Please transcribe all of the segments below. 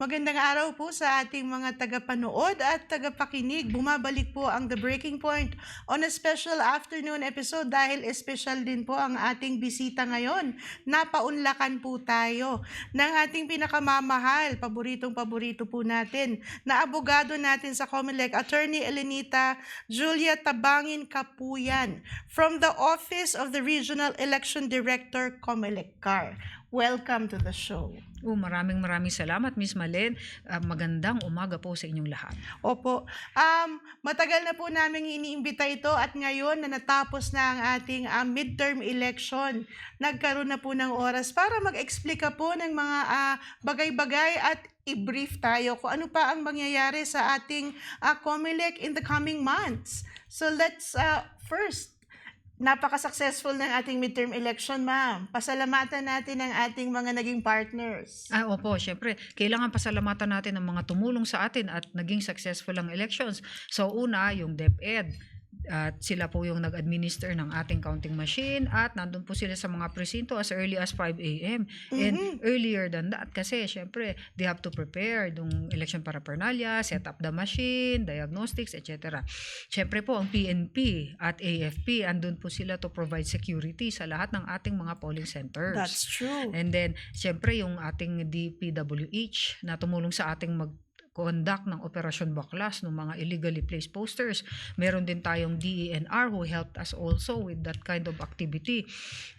Magandang araw po sa ating mga tagapanood at tagapakinig. Bumabalik po ang The Breaking Point on a special afternoon episode dahil special din po ang ating bisita ngayon. Napaunlakan po tayo ng ating pinakamamahal, paboritong-paborito po natin, na abogado natin sa COMELEC, Attorney Elenita Julia Tabangin Kapuyan from the Office of the Regional Election Director, COMELEC CAR. Welcome to the show. Maraming salamat, Miss Malen. Magandang umaga po sa inyong lahat. Opo. Matagal na po namin iniimbita ito at ngayon na natapos na ang ating midterm election, nagkaroon na po ng oras para mag-explika po ng mga bagay-bagay at i-brief tayo kung ano pa ang mangyayari sa ating COMELEC in the coming months. So let's first, napaka-successful ng ating midterm election, ma'am. Pasalamatan natin ang ating mga naging partners. Opo, syempre, kailangan pasalamatan natin ang mga tumulong sa atin at naging successful ang elections. So una, yung DepEd. At sila po yung nag-administer ng ating counting machine at nandun po sila sa mga presinto as early as 5 a.m. And earlier than that kasi syempre they have to prepare yung election paraphernalia, set up the machine, diagnostics, etc. Syempre po ang PNP at AFP andun po sila to provide security sa lahat ng ating mga polling centers. That's true. And then syempre yung ating DPWH na tumulong sa ating conduct ng Operasyon Baklas ng mga illegally placed posters. Meron din tayong DENR who helped us also with that kind of activity.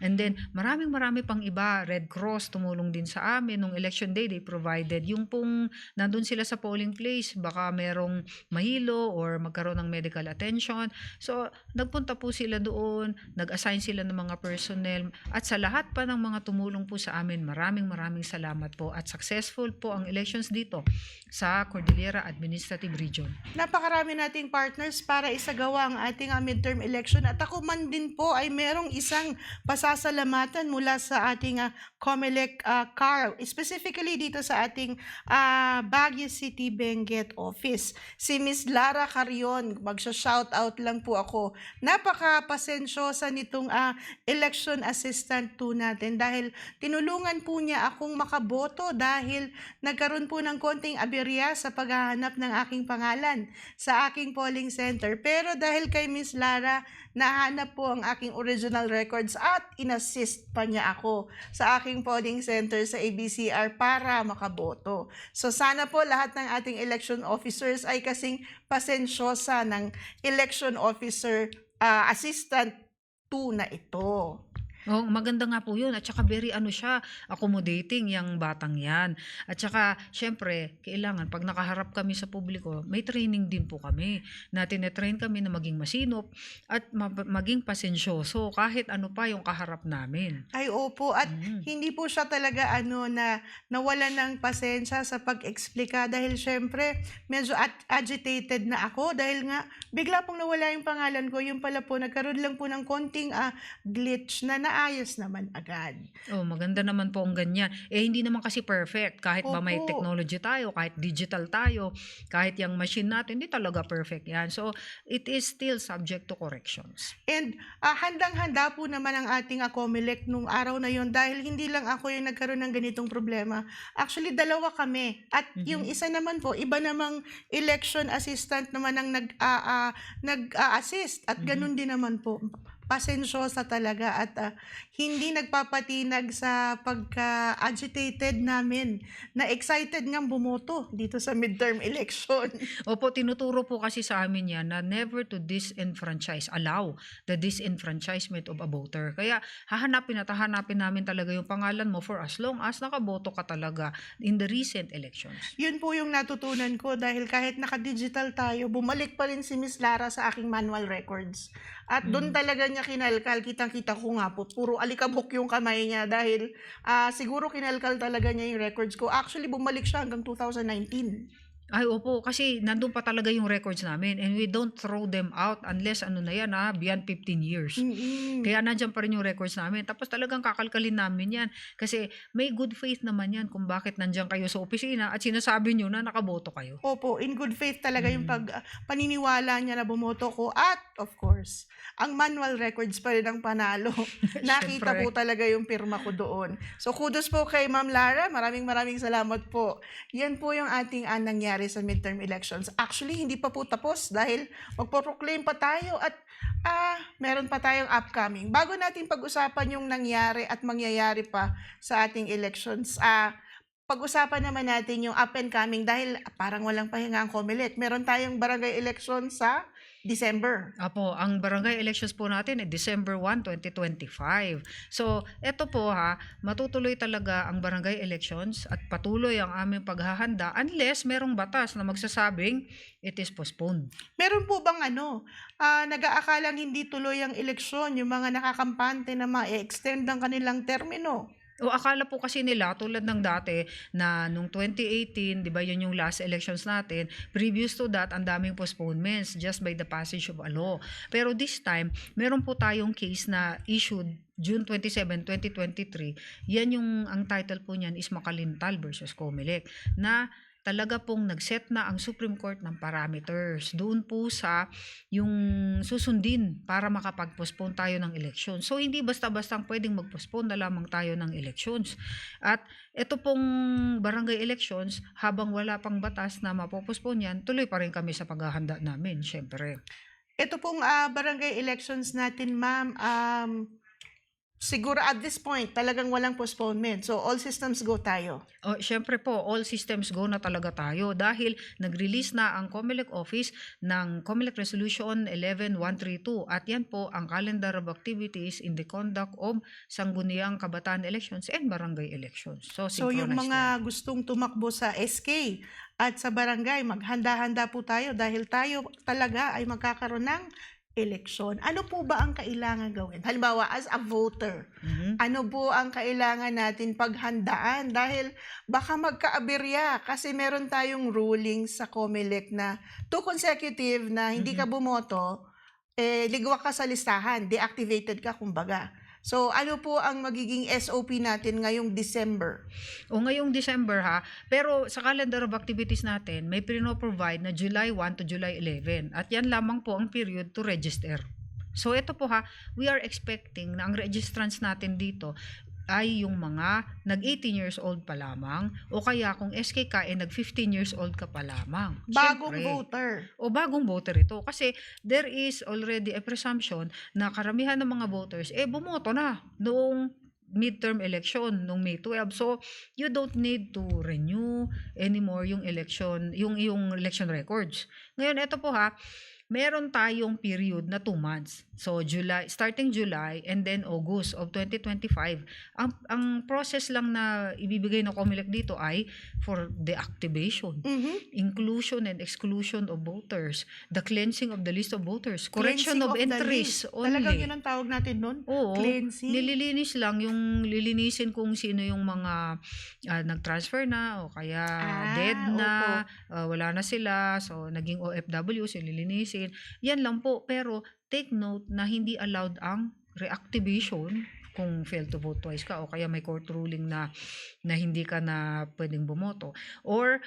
And then, marami pang iba. Red Cross tumulong din sa amin. Nung election day, they provided yung pong nandun sila sa polling place, baka merong mahilo or magkaroon ng medical attention. So, nagpunta po sila doon, nag-assign sila ng mga personnel, at sa lahat pa ng mga tumulong po sa amin, maraming salamat po. At successful po ang elections dito sa Cordillera Administrative Region. Napakarami nating partners para isagawa ang ating midterm election at ako man din po ay merong isang pasasalamatan mula sa ating COMELEC CAR, specifically dito sa ating Baguio City Benguet Office. Si Miss Lara Carion, magsha-shoutout lang po ako. Napaka-pasensyosa nitong election assistant po natin dahil tinulungan po niya akong makaboto dahil nagkaroon po ng konting aberya sa paghahanap ng aking pangalan sa aking polling center. Pero dahil kay Miss Lara, nahanap po ang aking original records at inassist pa niya ako sa aking polling center sa ABCR para makaboto. So sana po lahat ng ating election officers ay kasing pasensyosa ng election officer assistant 2 na ito. Maganda nga po yun. At saka very accommodating yung batang yan. At saka, syempre, kailangan, pag nakaharap kami sa publiko, may training din po kami. Na tinetrain kami na maging masinop at maging pasensyoso kahit ano pa yung kaharap namin. Ay, opo. At hindi po siya talaga na nawala ng pasensya sa pag-explika dahil syempre, medyo agitated na ako dahil nga, bigla pong nawala yung pangalan ko. Yung pala po, nagkaroon lang po ng konting glitch na ayos naman agad. Maganda naman po ang ganyan. Hindi naman kasi perfect. Kahit ba may technology tayo, kahit digital tayo, kahit yung machine natin, hindi talaga perfect yan. So, it is still subject to corrections. And handang-handa po naman ang ating COMELEC nung araw na yon dahil hindi lang ako yung nagkaroon ng ganitong problema. Actually, dalawa kami. At yung isa naman po, iba namang election assistant naman ang nag-assist. At ganun din naman po. Pasensyosa talaga at hindi nagpapatinag sa pagka-agitated namin na excited ngang bumoto dito sa midterm election. Opo, tinuturo po kasi sa amin yan na never to disenfranchise, allow the disenfranchisement of a voter. Kaya hahanapin namin talaga yung pangalan mo for as long as nakaboto ka talaga in the recent elections. Yun po yung natutunan ko dahil kahit naka-digital tayo, bumalik pa rin si Miss Lara sa aking manual records. At doon talaga niya kinalkal, kitang-kita ko nga po, puro alikabok yung kamay niya dahil siguro kinalkal talaga niya yung records ko. Actually, bumalik siya hanggang 2019. Ay, opo, kasi nandun pa talaga yung records namin and we don't throw them out unless beyond 15 years. Kaya nandyan pa rin yung records namin. Tapos talagang kakalkalin namin yan. Kasi may good faith naman yan kung bakit nandyan kayo sa opisina at sinasabi nyo na nakaboto kayo. Opo, in good faith talaga yung paniniwala niya na bumoto ko. At Of course. Ang manual records pa rin ang panalo. Nakita Siyempre. po talaga yung pirma ko doon. So kudos po kay Ma'am Lara. Maraming salamat po. Yan po yung ating nangyari sa midterm elections. Actually, hindi pa po tapos dahil magpo-proclaim pa tayo at meron pa tayong upcoming. Bago natin pag-usapan yung nangyari at mangyayari pa sa ating elections, pag-usapan naman natin yung up and coming dahil parang walang pahinga ang COMELEC. Meron tayong barangay election sa December. Apo, ang barangay elections po natin ay December 1, 2025. So, eto po matutuloy talaga ang barangay elections at patuloy ang aming paghahanda unless merong batas na magsasabing it is postponed. Meron po bang nag-aakalang hindi tuloy ang eleksyon, yung mga nakakampante na ma-extend ang kanilang termino? O akala po kasi nila tulad ng dati na nung 2018, 'di ba, yun yung last elections natin. Previous to that, ang daming postponements just by the passage of a law. Pero this time, meron po tayong case na issued June 27, 2023. Yan yung ang title po niyan is Makalintal versus COMELEC na talaga pong nag-set na ang Supreme Court ng parameters doon po sa yung susundin para makapag-postpone tayo ng election. So, hindi basta-basta pwedeng mag-postpone na lamang tayo ng elections. At ito pong barangay elections, habang wala pang batas na mapopostpone yan, tuloy pa rin kami sa paghahanda namin, syempre. Ito pong barangay elections natin, ma'am, siguro at this point, talagang walang postponement. So, all systems go tayo. Syempre po, all systems go na talaga tayo dahil nag-release na ang COMELEC office ng COMELEC Resolution 11132 at yan po ang calendar of activities in the conduct of Sangguniang Kabataan Elections and Barangay Elections. So yung synchronized mga yan. gustong tumakbo sa SK at sa barangay, maghanda-handa po tayo dahil tayo talaga ay magkakaroon ng eleksyon. Ano po ba ang kailangan gawin? Halimbawa, as a voter, ano po ang kailangan natin paghandaan? Dahil baka magkaaberya kasi meron tayong ruling sa COMELEC na 2 consecutive na hindi ka bumoto, ligwak ka sa listahan, deactivated ka kumbaga. So, ano po ang magiging SOP natin ngayong December? Ngayong December pero sa calendar of activities natin, may provide na July 1 to July 11 at yan lamang po ang period to register. So ito po we are expecting na ang registrants natin dito ay yung mga nag-18 years old pa lamang o kaya kung SK ka nag-15 years old ka pa lamang. Bagong Siyempre, voter. bagong voter ito kasi there is already a presumption na karamihan ng mga voters bumoto na noong midterm election noong May 12. So you don't need to renew anymore yung election election records. Ngayon ito po meron tayong period na 2 months. So starting July and then August of 2025. Ang process lang na ibibigay ng COMELEC dito ay for deactivation, inclusion and exclusion of voters, the cleansing of the list of voters, correction Cleansing of the entries list. only. Talagang yun ang tawag natin nun? Oo, Cleansing. nililinis lang lilinisin kung sino yung mga nag-transfer na o kaya dead na, wala na sila, so naging OFW, so lilinisin. Yan lang po, pero take note na hindi allowed ang reactivation kung fail to vote twice ka o kaya may court ruling na hindi ka na pwedeng bumoto or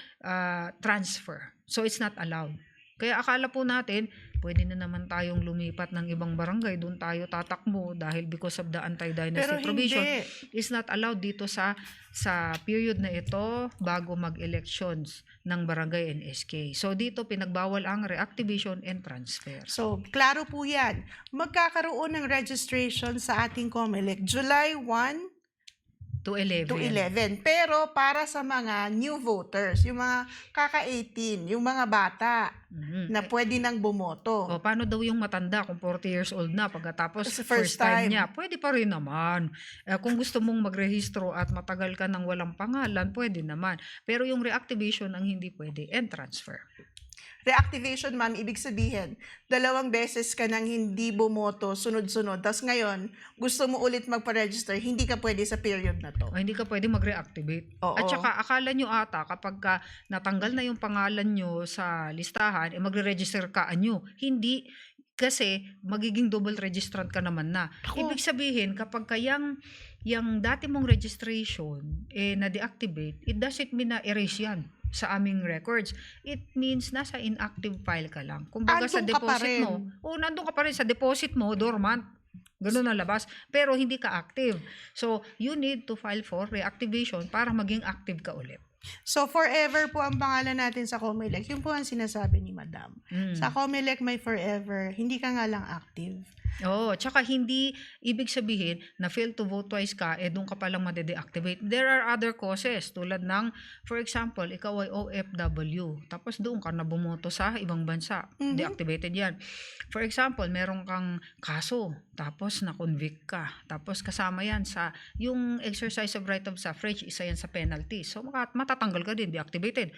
transfer. So it's not allowed. Kaya akala po natin, pwede na naman tayong lumipat ng ibang barangay, doon tayo tatakbo dahil because of the anti-dynasty Pero provision hindi. is not allowed dito sa period na ito bago mag-elections ng barangay and SK. So dito pinagbawal ang reactivation and transfer. So, klaro po yan. Magkakaroon ng registration sa ating COMELEC July 1 To 11. to 11. Pero para sa mga new voters, yung mga kaka-18, yung mga bata na pwede nang bumoto. O paano daw yung matanda kung 40 years old na pagkatapos Kasi first time niya? Pwede pa rin naman. Kung gusto mong magrehistro at matagal ka nang walang pangalan, pwede naman. Pero yung reactivation ang hindi pwede and transfer. Reactivation, ma'am, ibig sabihin, 2 beses ka nang hindi bumoto, sunod-sunod. Tapos ngayon, gusto mo ulit magpa-register, hindi ka pwede sa period na to. O hindi ka pwede mag-reactivate. Oo. At saka akala nyo ata kapag natanggal na yung pangalan nyo sa listahan, magre-register ka anyo. Hindi, kasi magiging double registrant ka naman na. Ako. Ibig sabihin, kapag yung dati mong registration na-deactivate, it doesn't mean na erase yan. sa aming records. It means nasa inactive file ka lang. Kumbaga sa Andun ka pa deposit rin. mo, nandun ka pa rin sa deposit mo, dormant. Ganun ang labas. Pero hindi ka active. So, you need to file for reactivation para maging active ka ulit. So, forever po ang pangalan natin sa COMELEC. Yun po ang sinasabi ni Madam. Sa COMELEC may forever. Hindi ka nga lang active. Tsaka hindi ibig sabihin na fail to vote twice ka, doon ka palang made-deactivate. There are other causes tulad ng, for example, ikaw ay OFW, tapos doon ka na bumoto sa ibang bansa, deactivated yan. For example, meron kang kaso, tapos na-convict ka, tapos kasama yan sa yung exercise of right of suffrage, isa yan sa penalty. So, matatanggal ka din, deactivated.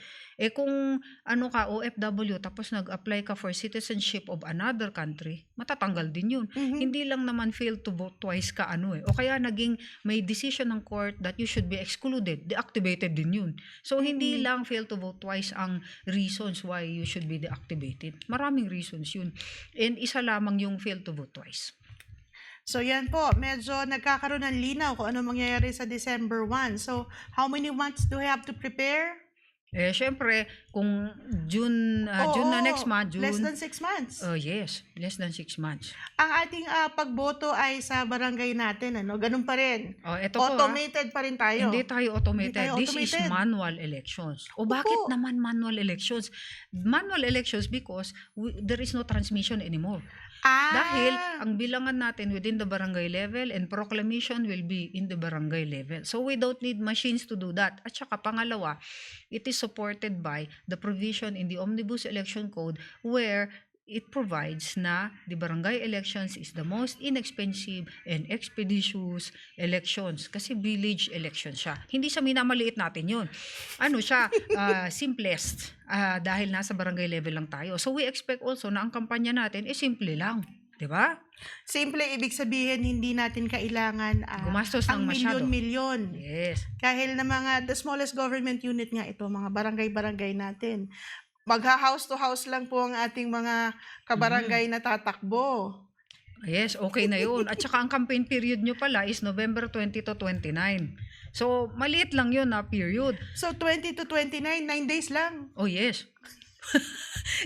Kung OFW, tapos nag-apply ka for citizenship of another country, matatanggal din yun. Hindi lang naman fail to vote twice ka o kaya naging may decision ng court that you should be excluded, deactivated din yun. So hindi lang fail to vote twice ang reasons why you should be deactivated. Maraming reasons yun. And isa lamang yung fail to vote twice. So yan po, medyo nagkakaroon ng linaw kung ano mangyayari sa December 1. So how many months do we have to prepare? Syempre, kung June na next month, June. Less than 6 months. Yes, less than 6 months. Ang ating pagboto ay sa barangay natin, ganun pa rin. Ito po, automated pa rin tayo. Hindi tayo automated. Hindi tayo This is automated. manual elections. Bakit naman manual elections? Manual elections because there is no transmission anymore. Dahil ang bilangan natin within the barangay level and proclamation will be in the barangay level. So we don't need machines to do that. At saka pangalawa, it is supported by the provision in the Omnibus Election Code where it provides na the barangay elections is the most inexpensive and expeditious elections kasi village election siya. Hindi siya minamaliit natin yun. Siya, simplest dahil nasa barangay level lang tayo. So we expect also na ang kampanya natin simple lang. Diba? Simple, ibig sabihin hindi natin kailangan gumastos ng ang masyado. milyon-milyon. Yes. Dahil na the smallest government unit nga ito, mga barangay-barangay natin. Magha-house to house lang po ang ating mga kabarangay na tatakbo. Yes, okay na yun. At saka ang campaign period nyo pala is November 20 to 29. So, maliit lang yun period. So, 20 to 29, 9 days lang. Oh, yes.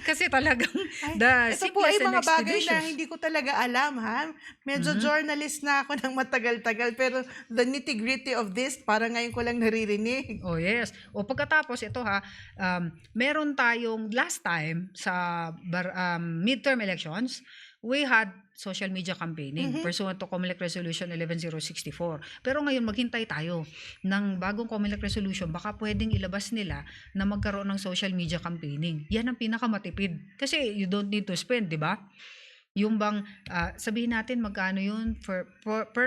Kasi talagang ito po ay mga bagay na hindi ko talaga alam, ha? Medyo journalist na ako ng matagal-tagal, pero the nitty-gritty of this, parang ngayon ko lang naririnig. Oh, yes. Pagkatapos, ito meron tayong last time sa midterm elections, we had social media campaigning pursuant to COMELEC Resolution 11064. Pero ngayon, maghintay tayo ng bagong COMELEC Resolution. Baka pwedeng ilabas nila na magkaroon ng social media campaigning. Yan ang pinakamatipid. Kasi you don't need to spend, di ba? Yung bang, sabihin natin magkano yun per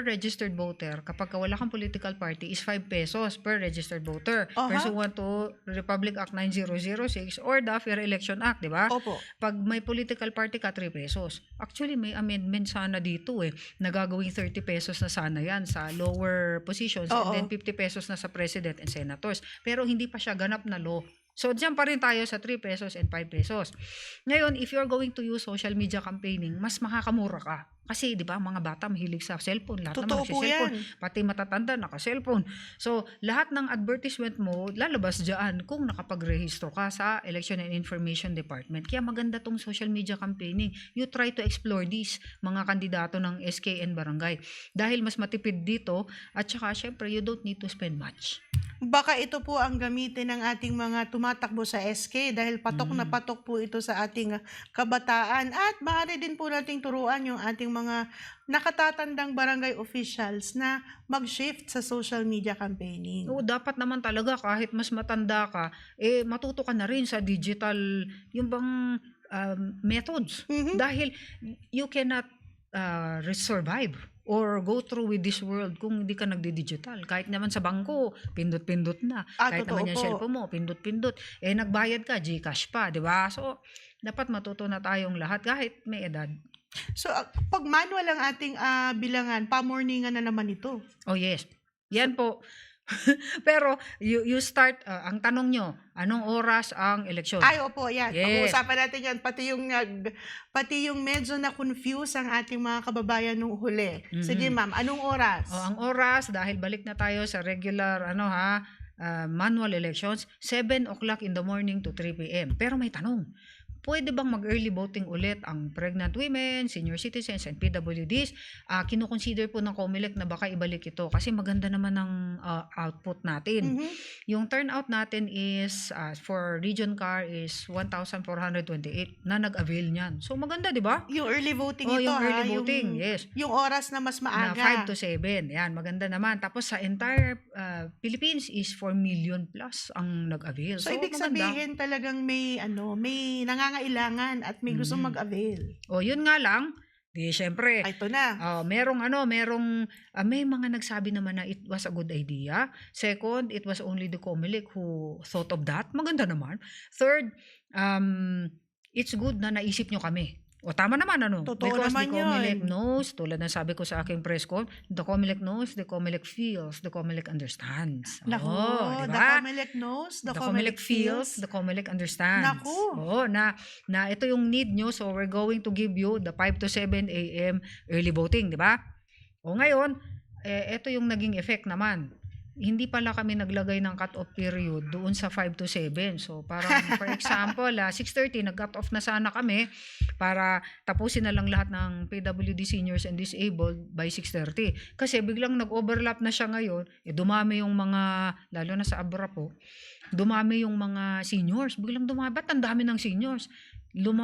registered voter kapag wala kang political party is 5 pesos per registered voter. Pursuant to Republic Act 9006 or the Fair Election Act, di ba? Opo. Pag may political party ka, 3 pesos. Actually, may amendment sana dito nagagawing 30 pesos na sana yan sa lower positions and then 50 pesos na sa president and senators. Pero hindi pa siya ganap na law. So, diyan pa rin tayo sa 3 pesos and 5 pesos. Ngayon, if you're going to use social media campaigning, mas makakamura ka. Kasi, di ba, mga bata mahilig sa cellphone. Lahat naman nagsi-cellphone. Pati matatanda, naka-cellphone. So, lahat ng advertisement mo, lalabas dyan kung nakapag-rehistro ka sa Election and Information Department. Kaya maganda tong social media campaigning. You try to explore these mga kandidato ng SKN Barangay. Dahil mas matipid dito, at saka, syempre, you don't need to spend much. Baka ito po ang gamitin ng ating mga tumatakbo sa SK dahil patok na patok po ito sa ating kabataan at maaari din po nating turuan yung ating mga nakatatandang barangay officials na mag-shift sa social media campaigning. Dapat naman talaga kahit mas matanda ka, matuto ka na rin sa digital, yung bang methods. Dahil you cannot survive or go through with this world kung hindi ka nagdi-digital. Kahit naman sa bangko, pindot-pindot na. Kahit naman yung cellphone mo, pindot-pindot. Nagbayad ka, GCash pa, di ba? So, dapat matuto na tayong lahat kahit may edad. So, pag manual ang ating bilangan, pa-morningan na naman ito. Oh, yes. Yan po. Pero, you start, ang tanong nyo, anong oras ang eleksyon? Ay, opo, yan. Yes. Pag-uusapan natin yan. Pati yung medyo na-confuse ang ating mga kababayan nung huli. Sige, ma'am, anong oras? Ang oras, dahil balik na tayo sa regular, manual elections, 7 o'clock in the morning to 3 p.m. Pero may tanong, pwede bang mag-early voting ulit ang pregnant women, senior citizens, and PWDs? Kinoconsider po ng COMELEC na baka ibalik ito kasi maganda naman ang output natin. Mhm. Yung turnout natin is, for Region CAR is 1,428 na nag-avail niyan. So maganda, di ba? Yung early voting Oh, ito, yung early ha? voting, yes. Yung oras na mas Na maaga. 5 to 7. Yan, maganda naman. Tapos sa entire Philippines is 4 million plus ang nag-avail. So, ibig maganda. sabihin talagang may nangangailangan at may gusto mag-avail. O, yun nga lang, di syempre, Ay, ito na. may mga nagsabi naman na it was a good idea. Second, it was only the COMELEC who thought of that. Maganda naman. Third, it's good na naisip nyo kami. O tama naman, ano? Totoo Because naman the COMELEC yun. knows, tulad ng sabi ko sa aking press con, the COMELEC knows, the COMELEC feels, the COMELEC understands. Naku, Oh, the diba? COMELEC knows, the COMELEC COMELEC feels, the COMELEC understands. Naku. Oo, na ito yung need nyo, so we're going to give you the 5 to 7 a.m. early voting, di ba? O ngayon, ito yung naging effect naman. Hindi pala kami naglagay ng cut-off period doon sa 5 to 7. So parang for example, 6:30 nag-cut off na sana kami para tapusin na lang lahat ng PWD seniors and disabled by 6:30. Kasi biglang nag-overlap na siya ngayon, dumami yung mga, lalo na sa Abra po, dumami yung mga seniors. Biglang dumami, ba't ang dami ng seniors? 9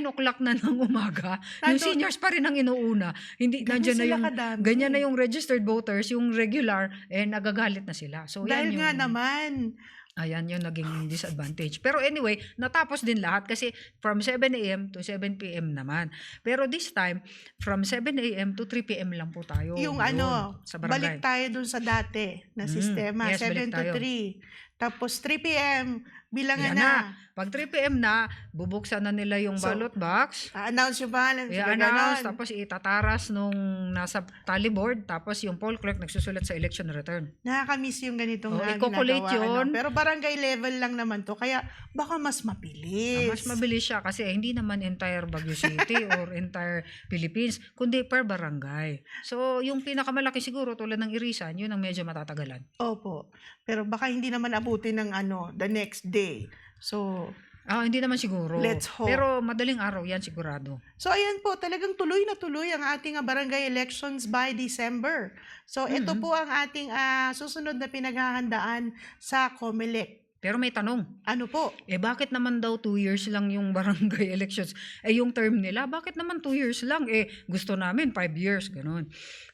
o'clock na ng umaga, yung Nandun- seniors pa rin ang inuuna. Hindi, Ganun nandiyan na sila yung, kadami. ganyan na yung registered voters, yung regular, nagagalit na sila. So, Dahil yan yung, nga naman, ayan yung naging disadvantage. Pero anyway, natapos din lahat kasi from 7 a.m. to 7 p.m. naman. Pero this time, from 7 a.m. to 3 p.m. lang po tayo. yung doon, sa balik barangay. tayo dun sa dati na sistema, yes, 7 balik to tayo. 3. Tapos 3 p.m., bilangan Yan na. Pag 3 p.m. na, bubuksan na nila yung So, ballot box. Announce yung balance. I-announce, Ganon. tapos itataras nung nasa tally board, tapos yung poll clerk nagsusulat sa election return. Nakakamiss yung ganitong Oh, i-calculate ginagawa, yun. Pero barangay level lang naman to, kaya baka mas mabilis. Mas mabilis siya kasi hindi naman entire Baguio City or entire Philippines, kundi per barangay. So, yung pinakamalaki siguro tulad ng Irisan, yun ang medyo matatagalan. Opo. Pero baka hindi naman abutin ng the next day. So, Hindi naman siguro. Let's hope. Pero madaling araw yan sigurado. So ayan po, talagang tuloy na tuloy ang ating barangay elections by December. So ito po ang ating susunod na pinaghahandaan sa COMELEC. Pero may tanong, Ano po? bakit naman daw 2 years lang yung barangay elections? Yung term nila, bakit naman 2 years lang? Gusto namin 5 years, ganun.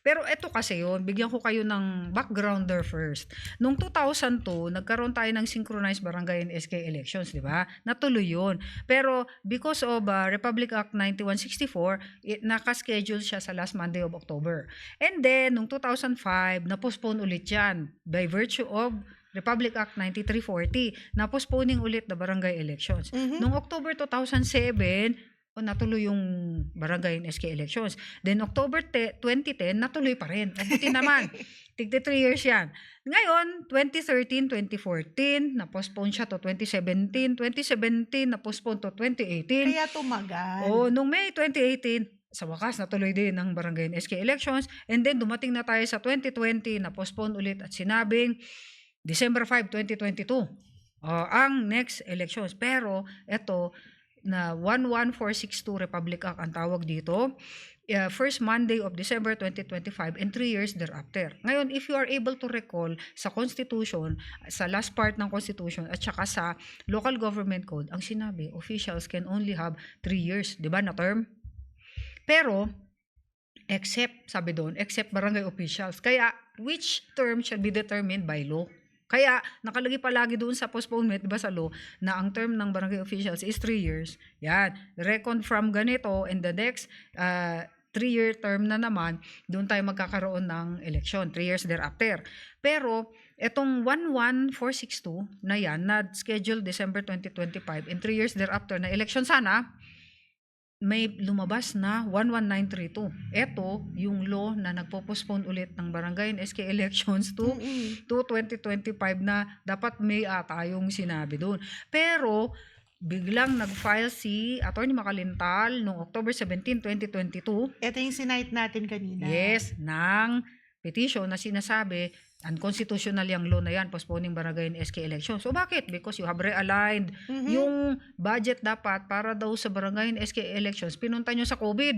Pero eto kasi yun, bigyan ko kayo ng backgrounder first. Noong 2002, nagkaroon tayo ng synchronized barangay and SK elections, di ba? Natuloy yun. Pero because of Republic Act 9164, nakaschedule siya sa last Monday of October. And then, noong 2005, na-postpone ulit yan by virtue of Republic Act 9340, na-postponing ulit the barangay elections. Noong October 2007, natuloy yung barangay and SK elections. Then October 2010, natuloy pa rin. Mabuti naman. Tigti 3 years yan. Ngayon, 2013, 2014, na-postpone siya to 2017. 2017, na-postpone to 2018. Kaya tumagal. Noong May 2018, sa wakas, natuloy din ng barangay and SK elections. And then, dumating na tayo sa 2020, na-postpone ulit at sinabing December 5, 2022, ang next elections. Pero, ito, na 11462 Republic Act ang tawag dito, first Monday of December 2025 and 3 years thereafter. Ngayon, if you are able to recall sa Constitution, sa last part ng Constitution, at saka sa Local Government Code, ang sinabi, officials can only have 3 years, di ba, na term? Pero, except, sabi doon, except barangay officials. Kaya, which term shall be determined by law? Kaya, nakalagay palagi doon sa postponement, diba sa law, na ang term ng barangay officials is 3 years. Yan. Reckon from ganito, and the next 3-year term na naman, doon tayo magkakaroon ng election, 3 years thereafter. Pero, etong 11462 na yan, na schedule December 2025, and 3 years thereafter na election sana, may lumabas na 11932. Ito, yung law na nagpo-postpone ulit ng barangay and SK elections to 2025 na dapat may tayong sinabi doon. Pero, biglang nag-file si Atty. Macalintal noong October 17, 2022. Ito yung sinight natin kanina. Yes, ng petition na sinasabi unconstitutional yung law na yan, postponing barangay and SK election. So bakit? Because you have realigned yung budget dapat para daw sa barangay and SK elections, pinunta nyo sa COVID.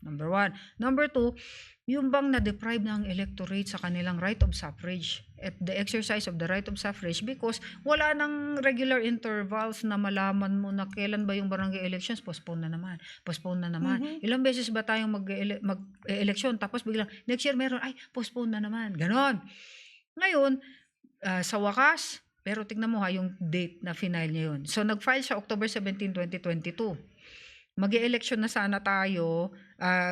Number 1. Number 2, yung bang na-deprive ng electorate sa kanilang right of suffrage at the exercise of the right of suffrage because wala nang regular intervals na malaman mo na kailan ba yung barangay elections, postpone na naman. Ilang beses ba tayong mag-election tapos biglang next year meron, ay, postpone na naman. Ganon. Ngayon, sa wakas, pero tignan mo yung date na final niya yun. So, nag-file siya October 17, 2022. Mag-e-election na sana tayo,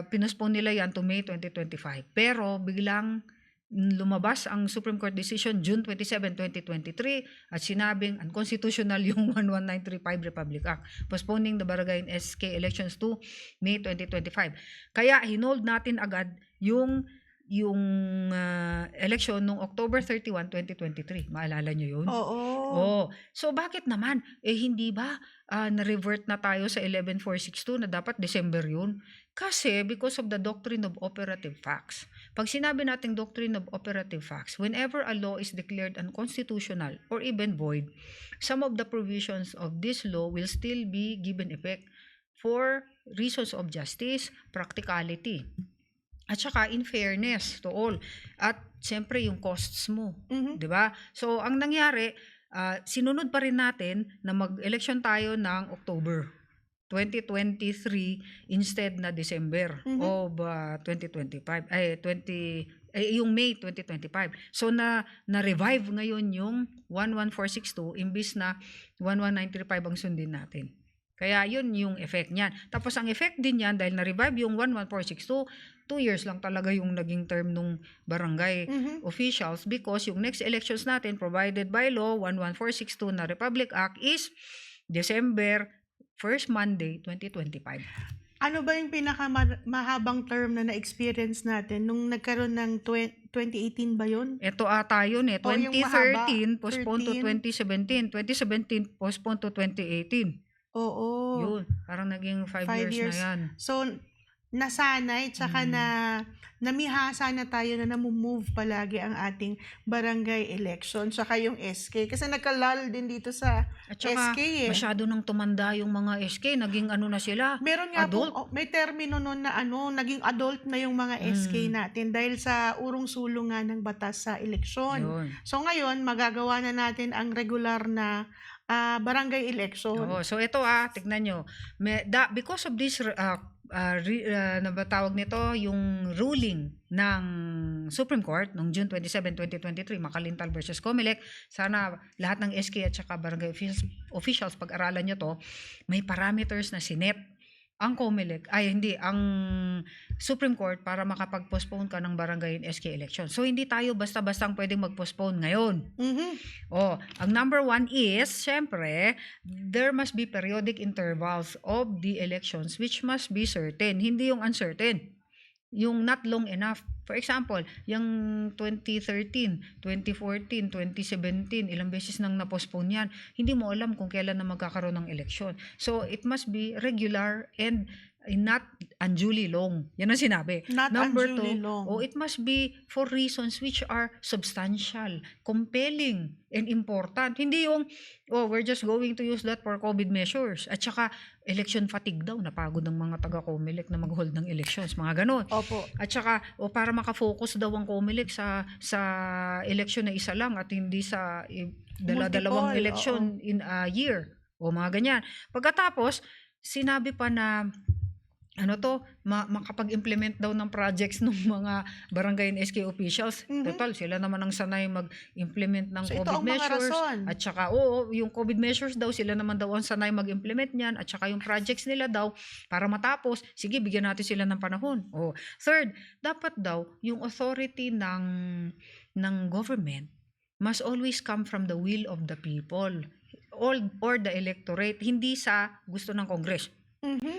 pinospone nila yan to May 2025. Pero, biglang lumabas ang Supreme Court decision June 27, 2023 at sinabing unconstitutional yung 11935 Republic Act, postponing the barangay and SK elections to May 2025. Kaya, hinold natin agad yung election nung October 31, 2023. Maalala nyo yun? Oo. So, bakit naman? Hindi ba na-revert na tayo sa 11462 na dapat December yun? Kasi, because of the doctrine of operative facts. Pag sinabi nating doctrine of operative facts, whenever a law is declared unconstitutional or even void, some of the provisions of this law will still be given effect for reasons of justice, practicality, at saka in fairness to all. At siyempre yung costs mo, 'di ba? So ang nangyari, sinunod pa rin natin na mag-election tayo ng October 2023 instead na December of 2025 yung May 2025. So na-revive ngayon yung 11462 imbis na 11935 ang sundin natin. Kaya yun yung effect niyan. Tapos ang effect din yan dahil na-revive yung 11462, 2 years lang talaga yung naging term nung barangay officials because yung next elections natin provided by law 11462 na Republic Act is December 1st Monday 2025. Ano ba yung pinakamahabang term na na-experience natin nung nagkaroon ng 2018 ba yun? Ito ata yun O, yung mahaba, 2013 postponed to 13. 2017. 2017 postponed to 2018. Oo. Yun, parang naging 5 5 years na yan. So, nasanay, tsaka namihasa na tayo na namumove palagi ang ating barangay election, tsaka yung SK. Kasi nagkalal din dito sa At saka, SK masyado nang tumanda yung mga SK, naging ano na sila, Meron nga adult. may termino nun na naging adult na yung mga SK natin dahil sa urong-sulong nga ng batas sa eleksyon. Yun. So ngayon, magagawa na natin ang regular na barangay election. Oo, so ito tignan nyo. Because of this, na ba tawag nito, yung ruling ng Supreme Court noong June 27, 2023, Makalintal versus Comelec, sana lahat ng SK at saka barangay officials, pag-aralan nyo to, may parameters na sinet ang Comelec, ang Supreme Court para makapag-postpone ka ng barangay and SK election. So, hindi tayo basta-bastang pwedeng mag-postpone ngayon. Ang number 1 is, syempre, there must be periodic intervals of the elections which must be certain. Hindi yung uncertain. Yung not long enough. For example, yung 2013, 2014, 2017, ilang beses nang na-postpone yan. Hindi mo alam kung kailan na magkakaroon ng eleksyon. So, it must be regular and not unduly long. Yan ang sinabi. Not Number unduly 2, long. it must be for reasons which are substantial, compelling, and important. Hindi yung, we're just going to use that for COVID measures. At saka, election fatigue daw. Napagod ng mga taga-Comelec na mag-hold ng elections. Mga ganon. Opo. At saka, para makafocus daw ang Comelec sa election na isa lang at hindi sa dalawang Multiple, election in a year. Mga ganyan. Pagkatapos, sinabi pa na makapag-implement daw ng projects ng mga barangay and SK officials. Total, sila naman ang sanay mag-implement ng So, ito COVID ang mga measures. rason. At saka, yung COVID measures daw, sila naman daw ang sanay mag-implement niyan. At saka yung projects nila daw, para matapos, sige, bigyan natin sila ng panahon. Third, dapat daw, yung authority ng government must always come from the will of the people or the electorate, hindi sa gusto ng Congress.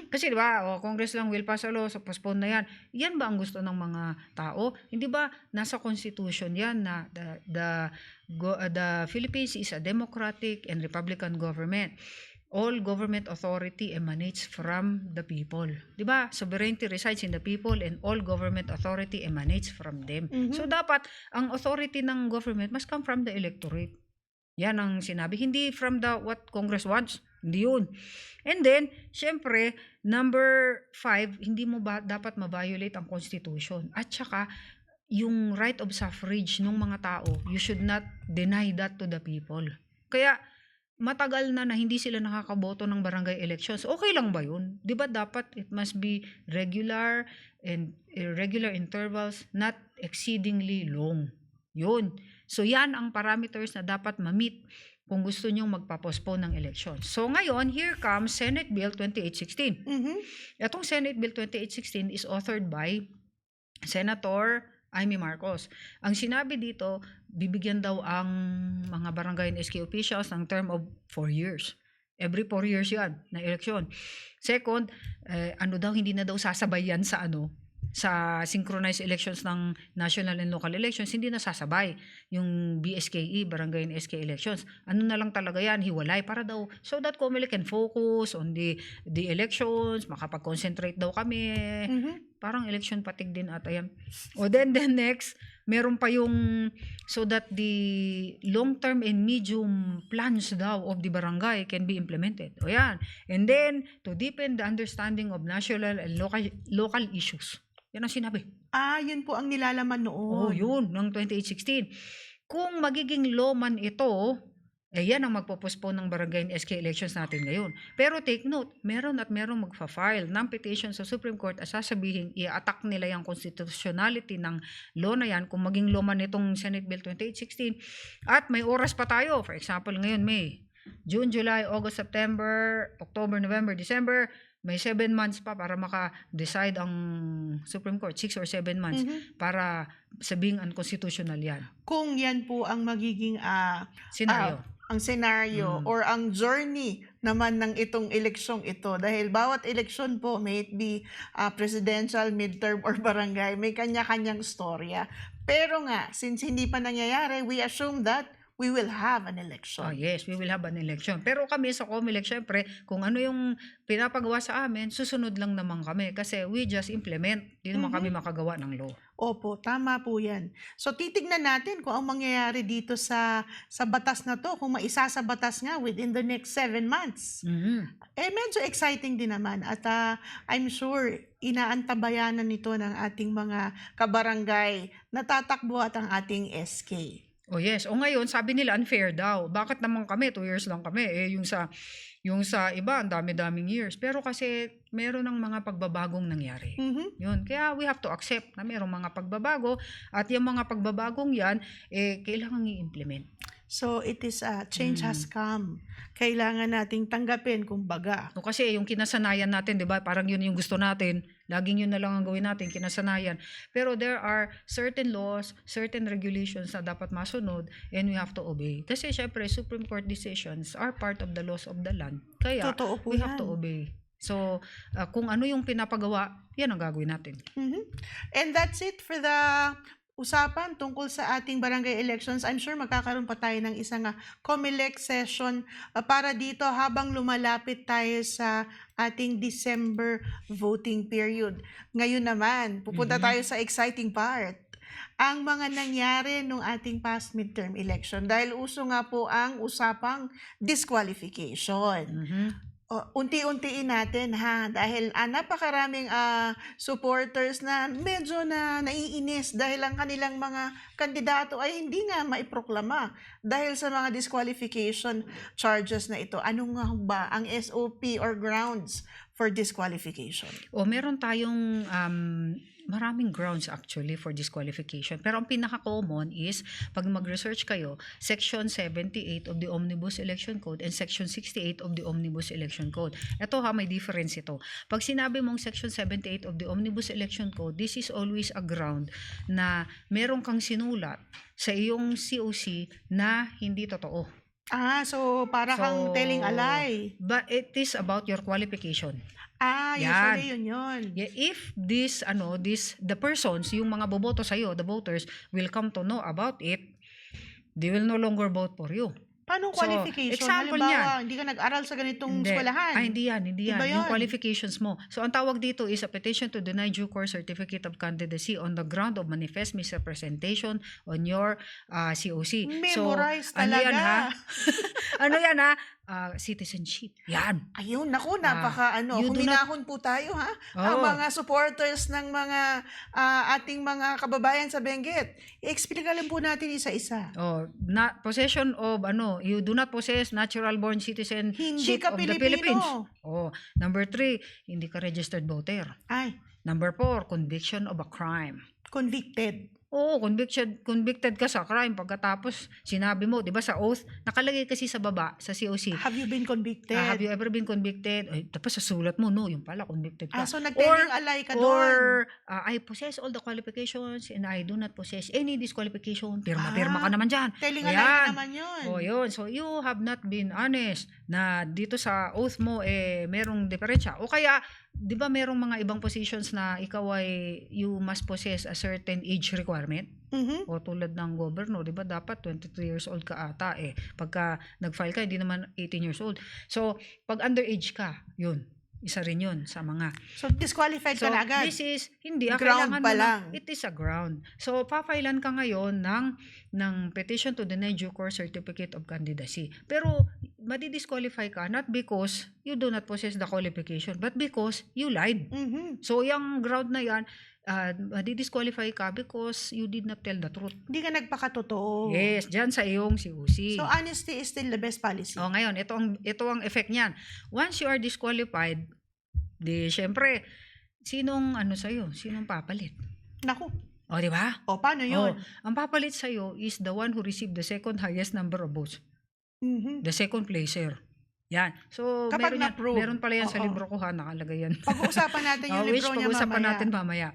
Kasi 'di ba, Congress lang will pass a law, so postpone na yan. Yan ba ang gusto ng mga tao? Hindi ba nasa Constitution yan na the Philippines is a democratic and republican government. all government authority emanates from the people. 'Di ba? Sovereignty resides in the people and all government authority emanates from them. Mhm. So dapat ang authority ng government must come from the electorate. Yan ang sinabi, hindi from the what Congress wants. Hindi yun. And then, syempre, number 5, hindi mo ba dapat ma-violate ang Constitution. At saka, yung right of suffrage ng mga tao, you should not deny that to the people. Kaya, matagal na hindi sila nakakaboto ng barangay elections. Okay lang ba yun? Di ba dapat it must be regular and irregular intervals, not exceedingly long. Yun. So yan ang parameters na dapat ma-meet kung gusto nyong magpa-postpone ng election. So ngayon, here comes Senate Bill 2816. Mhm. Itong Senate Bill 2816 is authored by Senator Amy Marcos. Ang sinabi dito, bibigyan daw ang mga barangay and SK officials ng term of 4 years. Every 4 years yan na election. Second, hindi na daw sasabay yan sa sa synchronized elections ng national and local elections, hindi na sasabay yung BSKE, barangay and SK elections. Ano na lang talaga yan, hiwalay para daw, so that COMELEC can focus on the elections, makapag-concentrate daw kami. Mhm. Parang election fatigue din ata yan. O then next, meron pa yung so that the long-term and medium plans daw of the barangay can be implemented. O yan. And then, to deepen the understanding of national and local issues. Yan ang sinabi. Yun po ang nilalaman noon. Oh, yun, ng 2816. Kung magiging law man ito, yan ang magpo-postpone ng barangay and SK elections natin ngayon. Pero take note, meron magfa-file ng petition sa Supreme Court at sasabihin, i-attack nila yung constitutionality ng law na yan kung maging law man itong Senate Bill 2816. At may oras pa tayo. For example, ngayon May, June, July, August, September, October, November, December, may 7 months pa para maka-decide ang Supreme Court, 6 or 7 months para sabing unconstitutional yan. Kung yan po ang magiging Scenario. ang senaryo or ang journey naman ng itong eleksyong ito. Dahil bawat eleksyon po, may it be presidential, midterm, or barangay, may kanya-kanyang storya. Pero nga, since hindi pa nangyayari, we assume that we will have an election. Oh, yes, we will have an election. Pero kami sa COMELEC, syempre, kung ano yung pinapagawa sa amin, susunod lang naman kami kasi we just implement. Di naman kami makagawa ng law. Opo, tama po yan. So, titignan natin kung ang mangyayari dito sa batas na to, kung maisa sa batas nga within the next 7 months. Medyo exciting din naman. At I'm sure, inaantabayanan nito ng ating mga kabarangay na tatakbo at ang ating SK. Oh yes. O ngayon, sabi nila unfair daw. Bakit naman kami? 2 years lang kami. Yung sa iba, ang dami-daming years. Pero kasi meron ng mga pagbabagong nangyari. Yun. Kaya we have to accept na merong mga pagbabago at yung mga pagbabagong yan, kailangan i-implement. So, it is change has come. Kailangan nating tanggapin, kumbaga. O kasi yung kinasanayan natin, di ba? Parang yun yung gusto natin. Laging yun na lang ang gawin natin, kinasanayan. Pero there are certain laws, certain regulations na dapat masunod and we have to obey. Kasi syempre, Supreme Court decisions are part of the laws of the land. Kaya Totoo po we yan. have to obey. So, kung ano yung pinapagawa, yan ang gagawin natin. And that's it for the usapan tungkol sa ating barangay elections. I'm sure magkakaroon pa tayo ng isang COMELEC session para dito habang lumalapit tayo sa ating December voting period. Ngayon naman, pupunta tayo sa exciting part. Ang mga nangyari nung ating past midterm election dahil uso nga po ang usapang disqualification. Unti-untiin natin dahil napakaraming supporters na medyo na naiinis dahil ang kanilang mga kandidato ay hindi nga maiproklama dahil sa mga disqualification charges na ito. Ano nga ba ang SOP or grounds for disqualification? Meron tayong maraming grounds actually for disqualification. Pero ang pinaka-common is, pag mag-research kayo, Section 78 of the Omnibus Election Code and Section 68 of the Omnibus Election Code. Ito may difference ito. Pag sinabi mong Section 78 of the Omnibus Election Code, this is always a ground na meron kang sinulat sa iyong COC na hindi totoo. So para kang telling a lie. But it is about your qualification. Usually yun. Yeah, if the persons, yung mga boboto sa'yo, the voters, will come to know about it, they will no longer vote for you. Paano So, qualification? example niyan. Halimbawa, hindi ka nag-aral sa ganitong Hindi. eskwelahan. Hindi yan. Iba Yung yun. qualifications mo. So, ang tawag dito is a petition to deny due course certificate of candidacy on the ground of manifest misrepresentation on your COC. So, Memorize ano yan ha? talaga. Ano yan ha? Citizenship. Yan. Ayun, naku, napaka you do not- huminahon po tayo ha. Ang Oh. mga supporters ng mga ating mga kababayan sa Benguet. I-explain lang po natin isa-isa. Possession of you do not possess natural born Hindi citizenship ka of the Philippines. Pilipino. Number 3, hindi ka registered voter. Ay, Number 4, conviction of a crime. convicted. Oo, convicted ka sa crime pagkatapos sinabi mo, 'di ba sa oath, nakalagay kasi sa baba sa COC. Have you been convicted? Have you ever been convicted? Ay, tapos sa sulat mo, no, yung pala convicted ka. So nag-telling alay ka doon. Or I possess all the qualifications and I do not possess any disqualification. Pirma-pirma ka naman diyan. Telling alay Ayan. naman yun. Yun. So you have not been honest na dito sa oath mo merong diferensya. O kaya 'di ba merong mga ibang positions na ikaw ay you must possess a certain age requirement? Mhm. O tulad ng governor, 'di ba dapat 23 years old ka ata pagka nag-file ka hindi naman 18 years old. So pag underage ka, yun. Isa rin yun sa mga. So disqualified So ka na agad. this is hindi Ground kailangan pa mo lang. it is a ground. So papailan ka ngayon ng petition to deny due course certificate of candidacy. Pero madi-disqualify ka not because you do not possess the qualification but because you lied. Mhm. So yung ground na yan madi-disqualify ka because you did not tell the truth. Hindi ka nagpakatotoo. Yes, dyan sa iyong COC. So honesty is still the best policy. Ngayon, ito ang effect niyan. Once you are disqualified, di syempre, sinong sa'yo? Sinong papalit? Naku. Di ba? Paano yun? Ang papalit sa'yo is the one who received the second highest number of votes. Mhm. The second placer. Yan. So, Kapag meron na-prove. meron pala yan sa Oo. libro ko ha, nakalagay yan. Pag-uusapan natin yung Which libro niya pag-usapan mamaya. natin mamaya.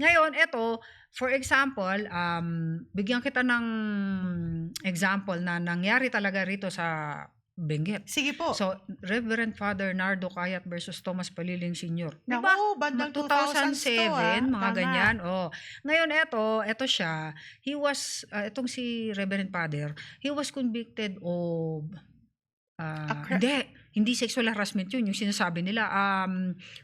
Ngayon, ito, for example, bigyan kita ng example na nangyari talaga rito sa Benguet. Sige po. So, Reverend Father Nardo Kayat versus Thomas Paliling Sr. Naku, Diba? bandang 2007 mga Tama. ganyan. Ngayon, ito siya. He was, itong si Reverend Father, he was convicted of, hindi sexual harassment yun, yung sinasabi nila,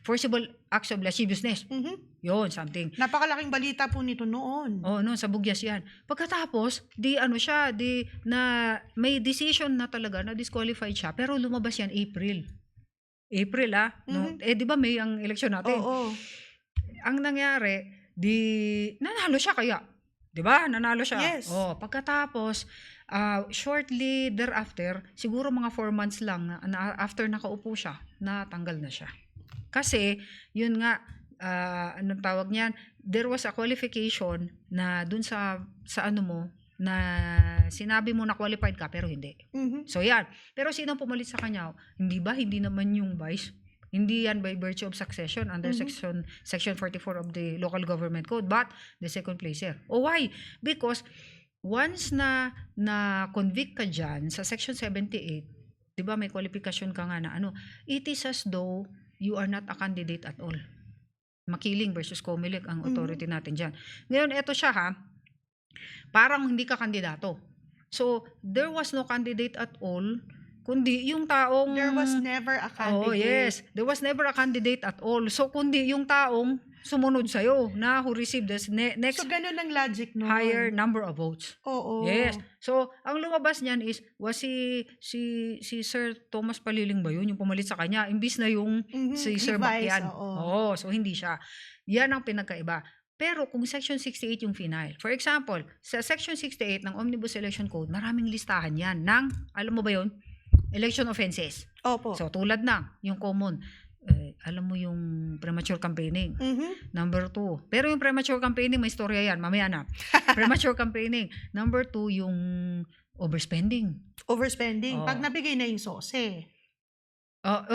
forcible acts of lasciviousness. Mhm. Yun, something. Napakalaking balita po nito noon. Noon sa Bugyas yan. Pagkatapos, na may decision na talaga na disqualified siya, pero lumabas yan April. No? Mhm. Di ba may ang eleksyon natin? Oo. Ang nangyari, nanalo siya kaya. Di ba? Nanalo siya. Yes. Pagkatapos, shortly thereafter, siguro mga 4 months lang na after nakaupo siya, natanggal na siya. Kasi, yun nga, anong tawag niyan, there was a qualification na dun sa mo, na sinabi mo na qualified ka pero hindi. Mhm. So yan. Pero sino pumalit sa kanya? Hindi ba? Hindi naman yung vice. Hindi yan by virtue of succession under Mhm. section 44 of the Local Government Code but the second placer. Why? Because once na convict ka dyan sa section 78, di ba may qualification ka nga na it is as though you are not a candidate at all. Makiling versus Comelec ang authority natin dyan. Ngayon, eto siya ha, parang hindi ka kandidato. So, there was no candidate at all, kundi yung taong... There was never a candidate. yes. There was never a candidate at all. So, kundi yung taong sumunod sa'yo na who received the next So, ganun ang logic noon. higher number of votes. Oo. Yes. So, ang lumabas niyan is, was si Sir Thomas Paliling ba yun? Yung pumalit sa kanya. Imbis na yung Mhm. si Sir Revise, Bacquian. oo. So hindi siya. Yan ang pinagkaiba. Pero kung Section 68 yung final, for example, sa Section 68 ng Omnibus Election Code, maraming listahan yan ng, alam mo ba yun? Election offenses. Opo. So tulad na, yung common, alam mo yung premature campaigning. Mhm. Number 2. Pero yung premature campaigning, may storya yan. Mamaya na. Premature campaigning. Number 2, yung overspending. Overspending. Oo. Pag nabigay na yung sose.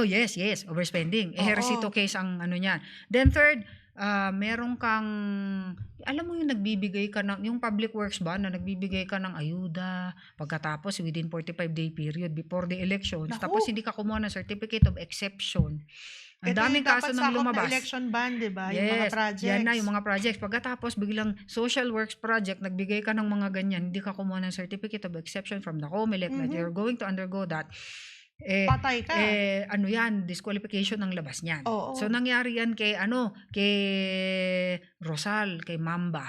Yes. Overspending. Oo. Ejercito case ang niyan. Then third, meron kang, alam mo yung nagbibigay ka ng, yung public works ba, na nagbibigay ka ng ayuda, pagkatapos within 45-day period before the elections, Naku. tapos hindi ka kumuha ng certificate of exception, Ang Ito daming yung kaso dapat nang sakop na lumabas. election ban, di ba? Yung mga Yes, projects. yan na yung mga projects. Pagkatapos biglang social works project, nagbigay ka ng mga ganyan, hindi ka kumuha ng certificate of exception from the COMELEC that you're going to undergo that. Patay ka. Ano yan, disqualification ang labas niyan. Oo. So nangyari yan kay Rosal, kay Mamba.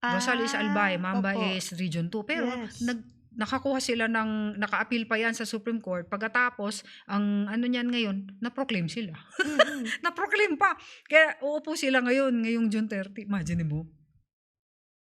Rosal is Albay, Mamba opo. is Region 2. Pero Yes. nakakuha sila naka-appeal pa yan sa Supreme Court. Pagkatapos, ang ano niyan ngayon, na-proclaim sila. Na-proclaim pa. Kaya uupo sila ngayong June 30. Imagine mo.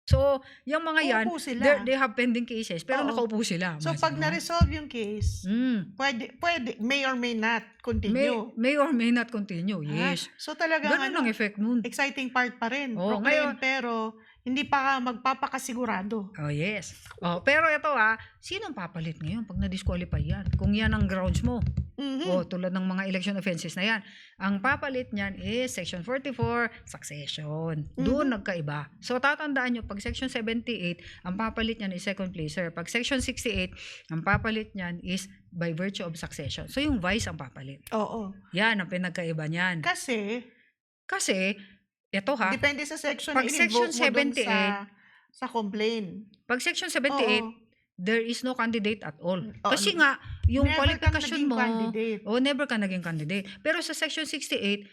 So, yung mga yan, Uupo sila. they have pending cases, pero Oo. nakaupo sila. So, Imagine pag mo. na-resolve yung case, pwede, may or may not continue. May or may not continue, Ah, yes. So, talagang Ganun ang effect nun. exciting part pa rin. Oo, Proclaim, ngayon- pero hindi pa magpapakasigurado. Oh, yes. Oh, pero ito sinong papalit ngayon pag na-disqualify yan? Kung yan ang grounds mo. Mhm. Tulad ng mga election offenses na yan. Ang papalit niyan is Section 44, succession. Doon nagkaiba. So, tatandaan nyo, pag Section 78, ang papalit niyan is second placer. Pag Section 68, ang papalit niyan is by virtue of succession. So, yung vice ang papalit. Oo. Yan ang pinagkaiba niyan. Kasi, Ito depende sa section Pag na Section in-invoke mo dun 78, sa complaint. Pag Section 78, Oo. there is no candidate at all. Oo. Kasi nga, yung Never kang qualification naging mo, candidate. never ka naging candidate. Pero sa Section 68,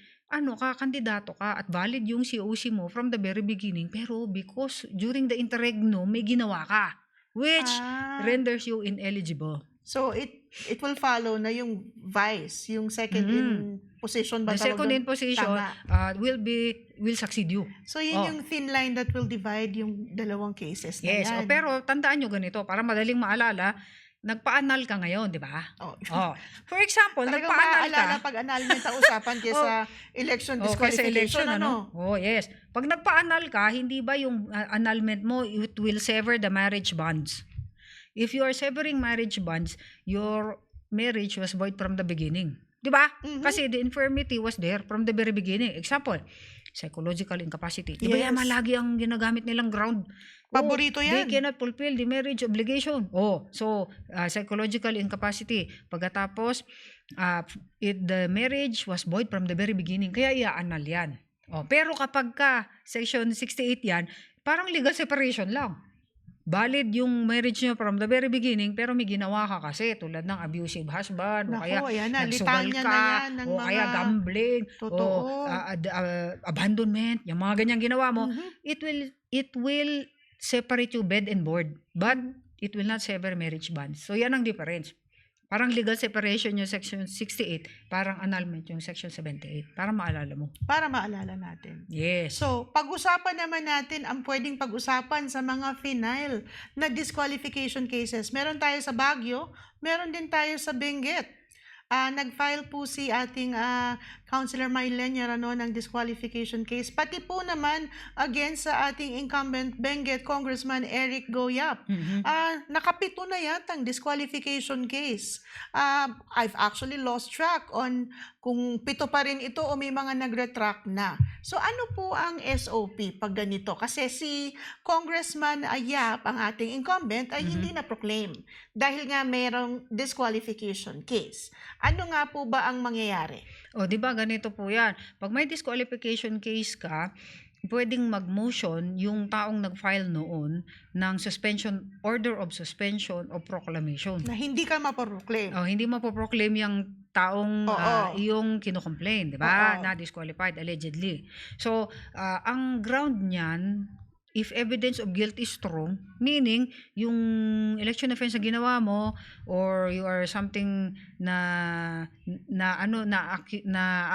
kandidato ka at valid yung COC mo from the very beginning. Pero because during the interregnum, may ginawa ka, which renders you ineligible. So, it will follow na yung vice, yung second in position ba The tawag second doon? in position Tama. will succeed you. So, yun yung thin line that will divide yung dalawang cases na Yes, yan. pero tandaan nyo ganito, para madaling maalala, nagpa-annul ka ngayon, di ba? For example, Talagang nagpa-annul ka. maaalala pag annulment ang usapan kaysa election Kaysa disqualification, election, yes. Pag nagpa-annul ka, hindi ba yung annulment mo, it will sever the marriage bonds. If you are severing marriage bonds, your marriage was void from the beginning. Di ba? Kasi the infirmity was there from the very beginning. Example, psychological incapacity. Di ba Yes. yan lagi ang ginagamit nilang ground? Paborito They yan. cannot fulfill the marriage obligation. So, psychological incapacity. Pagkatapos, the marriage was void from the very beginning. Kaya i-annul yan. Pero kapag Section 68 yan, parang legal separation lang. Valid yung marriage nyo from the very beginning, pero may ginawa ka kasi tulad ng abusive husband, o kaya Ayan na, nagsugal litanya ka, na yan ng o kaya gambling, Totoo. o abandonment, yung mga ganyan ginawa mo, it will separate you bed and board, but it will not sever marriage bonds. So yan ang difference. Parang legal separation yung Section 68, parang annulment yung Section 78, para maalala mo. Para maalala natin. Yes. So, pag-usapan naman natin ang pwedeng pag-usapan sa mga final na disqualification cases. Meron tayo sa Baguio, meron din tayo sa Benguet. Nag-file po si ating Councilor Mylene Yarano ng disqualification case. Pati po naman against sa ating incumbent Benguet Congressman Eric Goyap. Nakapito na yatang disqualification case. I've actually lost track on kung pito pa rin ito o may mga nag-retract na. So ano po ang SOP pag ganito? Kasi si Congressman Yap, ang ating incumbent, ay hindi na-proclaim dahil nga mayroong disqualification case. Ano nga po ba ang mangyayari? Di ba ganito po yan. Pag may disqualification case ka, pwedeng mag-motion yung taong nag-file noon ng order of suspension o proclamation. Na hindi ka maproclaim. Hindi mapoproclaim yung taong iyong kinocomplain, di ba? Na disqualified allegedly. So, ang ground niyan, if evidence of guilt is strong, meaning yung election offense na ginawa mo or you are something na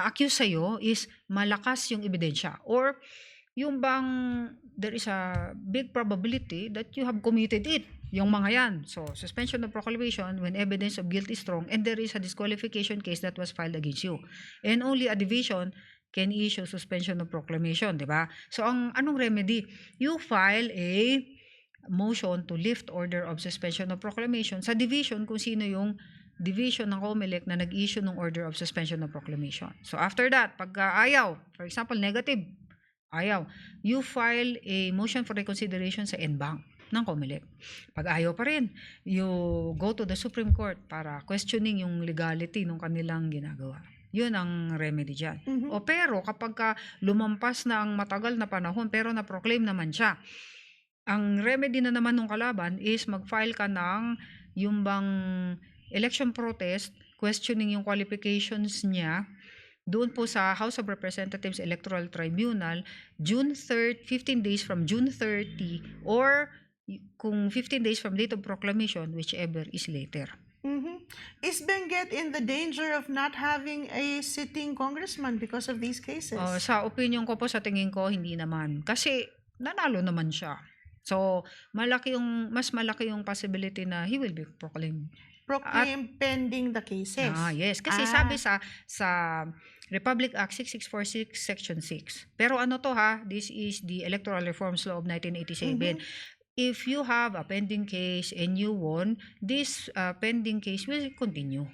accuse sa'yo is malakas yung ebidensya or yung bang there is a big probability that you have committed it. Yung mga yan. So, suspension of proclamation when evidence of guilt is strong and there is a disqualification case that was filed against you. And only a division can issue suspension of proclamation, di ba? So, anong remedy? You file a motion to lift order of suspension of proclamation sa division kung sino yung division ng COMELEC na nag-issue ng order of suspension of proclamation. So, after that, pagka ayaw, for example, negative, ayaw, you file a motion for reconsideration sa NBank ng COMELEC. Pag ayaw pa rin, you go to the Supreme Court para questioning yung legality ng kanilang ginagawa. Yun ang remedy dyan. Mhm. O pero kapag lumampas na ang matagal na panahon pero na-proclaim naman siya, ang remedy na naman ng kalaban is mag-file ka ng yung bang election protest questioning yung qualifications niya doon po sa House of Representatives Electoral Tribunal June 3rd, 15 days from June 30 or kung 15 days from date of proclamation, whichever is later. Mhm. Is Benguet in the danger of not having a sitting congressman because of these cases? Sa opinion ko po, sa tingin ko, hindi naman. Kasi nanalo naman siya. So, mas malaki yung possibility na he will be proclaimed. Proclaim pending the cases. Yes. Kasi sabi sa Republic Act 6646 Section 6. Pero ano to this is the Electoral Reforms Law of 1987. If you have a pending case and you won, this pending case will continue.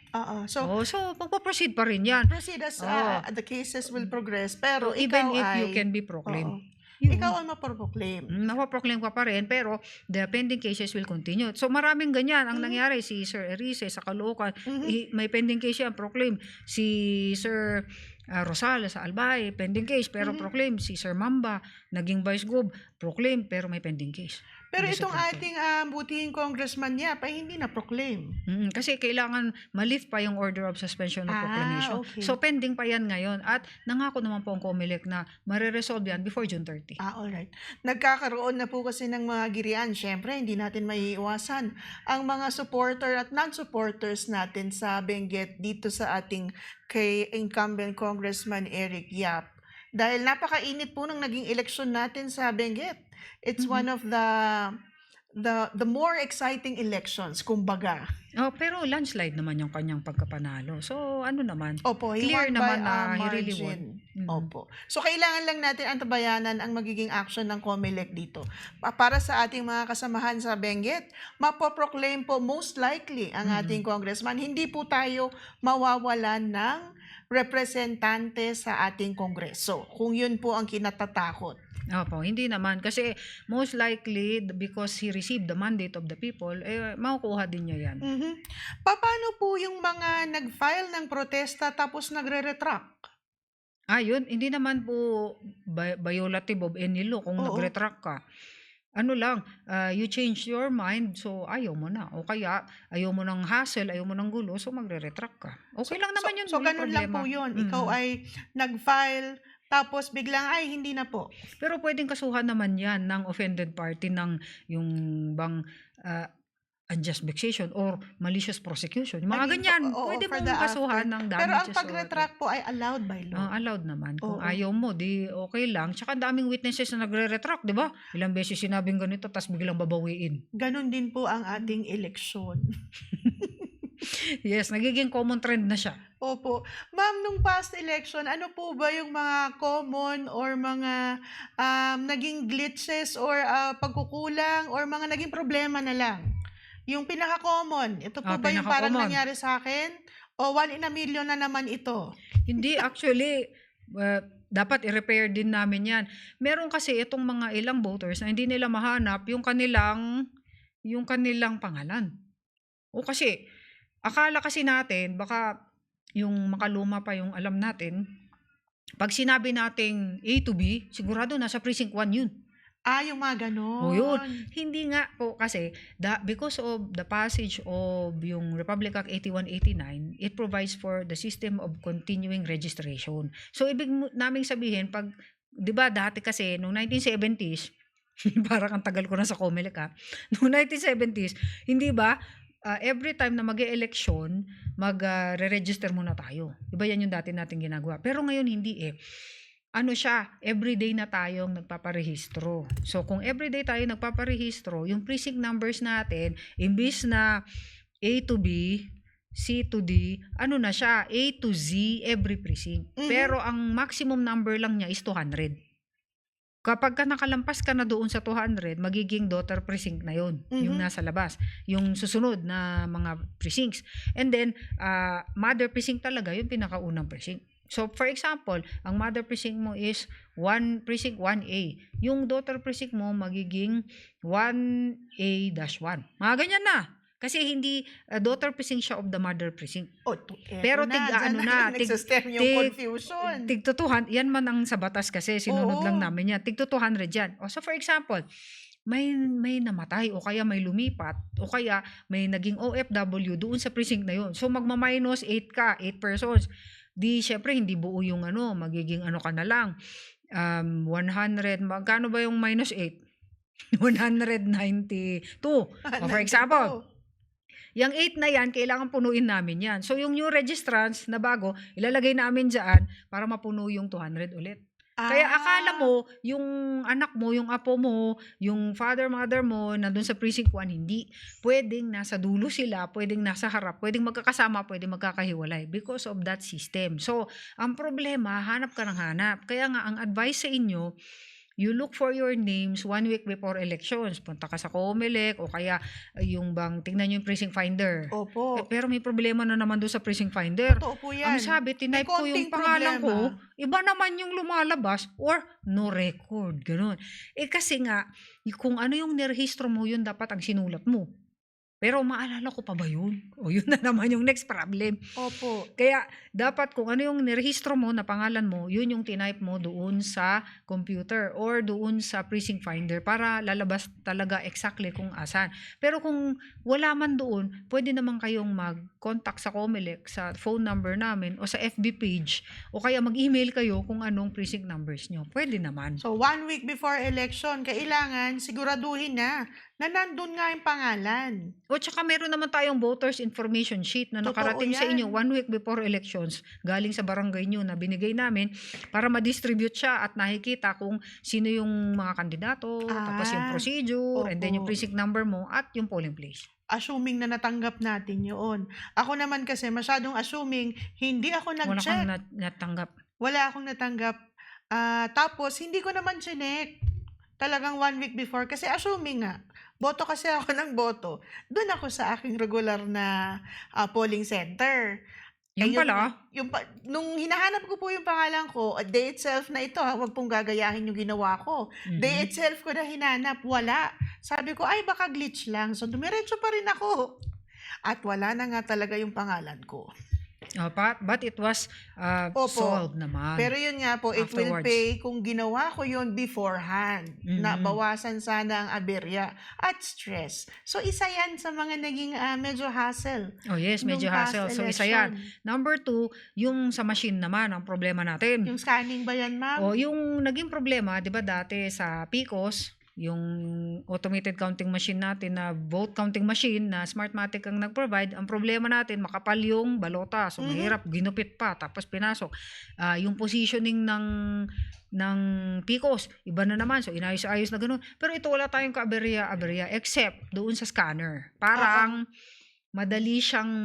So magpo-proceed pa rin yan. proceed as the cases will progress. Pero Even if ikaw you can be proclaimed. ikaw ay mapoproclaim. Mapoproclaim ka pa rin, pero the pending cases will continue. So maraming ganyan ang nangyari. Si Sir Erice sa Caloocan, may pending case yan, proclaim. Si Sir Rosales sa Albay, pending case, pero proclaim. Si Sir Mamba, naging Vice Gov, proclaim, pero may pending case. Pero itong ating butihing congressman niya, hindi na-proclaim. Kasi kailangan ma-lift pa yung order of suspension of proclamation. Okay. So pending pa yan ngayon. At nangako naman po ang COMELEC na mariresolve yan before June 30. Alright. Nagkakaroon na po kasi ng mga girian. Siyempre, hindi natin maiiwasan ang mga supporter at non-supporters natin sa Benguet dito sa ating kay incumbent Congressman Eric Yap. Dahil napakainit po ng naging eleksyon natin sa Benguet. It's one of the more exciting elections, kumbaga. Pero landslide naman yung kanyang pagkapanalo. So, ano naman? Opo, he clear won naman by na a he really margin. won. Opo. So, kailangan lang natin antabayanan ang magiging action ng COMELEC dito. Para sa ating mga kasamahan sa Benguet, mapoproclaim po most likely ang ating congressman. Hindi po tayo mawawalan ng representante sa ating kongreso. Kung yun po ang kinatatakot. Opo, hindi naman. Kasi most likely, because he received the mandate of the people, makukuha din niya yan. Paano po yung mga nag-file ng protesta tapos nagre-retract? Yun. Hindi naman po violative of any law kung nag-retract ka. Ano lang, you change your mind, so ayaw mo na. O kaya, ayaw mo ng hassle, ayaw mo ng gulo, so magre-retract ka. Okay lang naman yun. So, ganun lang po yun. Ikaw ay nag-file, tapos biglang, hindi na po. Pero pwedeng kasuhan naman yan ng offended party ng yung bang unjust vexation or malicious prosecution. Mga ganyan, pwede mong kasuhan ng damages. Pero ang pag-retract po ay allowed by law. Allowed naman. Kung ayaw mo, di okay lang. Tsaka daming witnesses na nagre-retract, di ba? Ilang beses sinabing ganito, tapos biglang babawiin. Ganon din po ang ating eleksyon. Yes, nagiging common trend na siya. Opo. Ma'am, nung past election, ano po ba yung mga common or mga naging glitches or pagkukulang or mga naging problema na lang? Yung pinaka-common, ito po ba yung parang nangyari sa akin? O 1 in a million na naman ito? Hindi, actually, dapat i-repair din namin yan. Meron kasi itong mga ilang voters na hindi nila mahanap yung kanilang pangalan. O kasi, akala kasi natin, baka yung makaluma pa yung alam natin, pag sinabi nating A to B, sigurado nasa precinct 1 yun. Yung mga ganon. Yun. Hindi nga po kasi, because of the passage of yung Republic Act 8189, it provides for the system of continuing registration. So, ibig naming sabihin, di ba dati kasi, noong 1970s, parang ang tagal ko na sa COMELEC noong 1970s, hindi ba, every time na mag-e-election, mag-re-register muna tayo. Diba yan yung dati natin ginagawa. Pero ngayon hindi everyday na tayong nagpaparehistro. So kung everyday tayo nagpaparehistro, yung precinct numbers natin, imbis na A to B, C to D, na siya, A to Z every precinct. Pero ang maximum number lang niya is 200. Kapag nakalampas ka na doon sa 200, magiging daughter precinct na yun, yung nasa labas. Yung susunod na mga precincts. And then, mother precinct talaga, yung pinakaunang precinct. So, for example, ang mother precinct mo is precinct 1A. Yung daughter precinct mo magiging 1A-1. Mga ganyan na. Kasi hindi daughter precinct siya of the mother precinct. Eto Pero na, tig dyan ano na na, yung nagsastem yung tig confusion. tig 200, yan man ang sa batas kasi sinunod lang Oo. namin yan. Tig 200 yan. O so for example, may namatay o kaya may lumipat o kaya may naging OFW doon sa precinct na yun. So magma-minus 8 ka, 8 persons. Di syempre hindi buo yung ano, magiging ano ka na lang. 100, magkano ba yung minus 8? 192. O for example, yung 8 na yan, kailangan punuin namin yan. So, yung new registrants na bago, ilalagay namin dyan para mapuno yung 200 ulit. Kaya akala mo, yung anak mo, yung apo mo, yung father, mother mo, nandun sa precinct 1, hindi. Pwedeng nasa dulo sila, pwedeng nasa harap, pwedeng magkakasama, pwedeng magkakahiwalay because of that system. So, ang problema, hanap ka ng hanap. Kaya nga, ang advice sa inyo, you look for your names 1 week before elections. Punta ka sa COMELEC o kaya yung bang tingnan nyo yung precinct finder. Opo. Pero may problema na naman doon sa precinct finder. Totoo po yan. Ang sabi, May tinype ko yung konting pangalan problema. ko, iba naman yung lumalabas or no record. Ganun. Kasi nga, kung ano yung nirehistro mo, yun dapat ang sinulat mo. Pero maalala ko pa ba yun? O yun na naman yung next problem. Opo. Kaya dapat kung ano yung nirehistro mo na pangalan mo, yun yung tinype mo doon sa computer or doon sa precinct finder para lalabas talaga exactly kung asan. Pero kung wala man doon, pwede naman kayong mag-contact sa COMELEC sa phone number namin o sa FB page o kaya mag-email kayo kung anong precinct numbers nyo. Pwede naman. So, 1 week before election, kailangan siguraduhin na nandun nga yung pangalan. O tsaka meron naman tayong voters information sheet na Totoo nakarating sa yan. inyo 1 week before elections galing sa barangay nyo na binigay namin para ma-distribute siya at nakikita kung sino yung mga kandidato, tapos yung procedure, and then yung Opo. precinct number mo at yung polling place. Assuming na natanggap natin yun. Ako naman kasi masyadong assuming, hindi ako Wala nag-check. kang natanggap. Wala akong natanggap. Tapos, hindi ko naman chinek. Talagang 1 week before. Kasi assuming nga, boto kasi ako ng boto. Doon ako sa aking regular na polling center. Yung pala, Nung hinahanap ko po yung pangalan ko, day itself na ito, huwag pong gagayahin yung ginawa ko. Day itself ko na hinanap, wala. Sabi ko, ay baka glitch lang. So, dumiretso pa rin ako. At wala na nga talaga yung pangalan ko. but it was Opo. solved naman. Pero yun nga po, it will Afterwards. pay kung ginawa ko yun beforehand. Na bawasan sana ang aberya at stress. So, isa yan sa mga naging medyo hassle. Oh yes, nung medyo past hassle. So isa yan. election. Number 2, yung sa machine naman, ang problema natin. Yung scanning ba yan, ma'am? O yung naging problema, 'di ba dati sa PICOS, yung automated counting machine natin na vote counting machine na Smartmatic ang nag-provide, ang problema natin makapal yung balota. So mahirap, ginupit pa tapos pinasok. Yung positioning ng PICOS, iba na naman. So inayos-ayos na ganoon. Pero ito wala tayong kaaberya except doon sa scanner. Parang madali siyang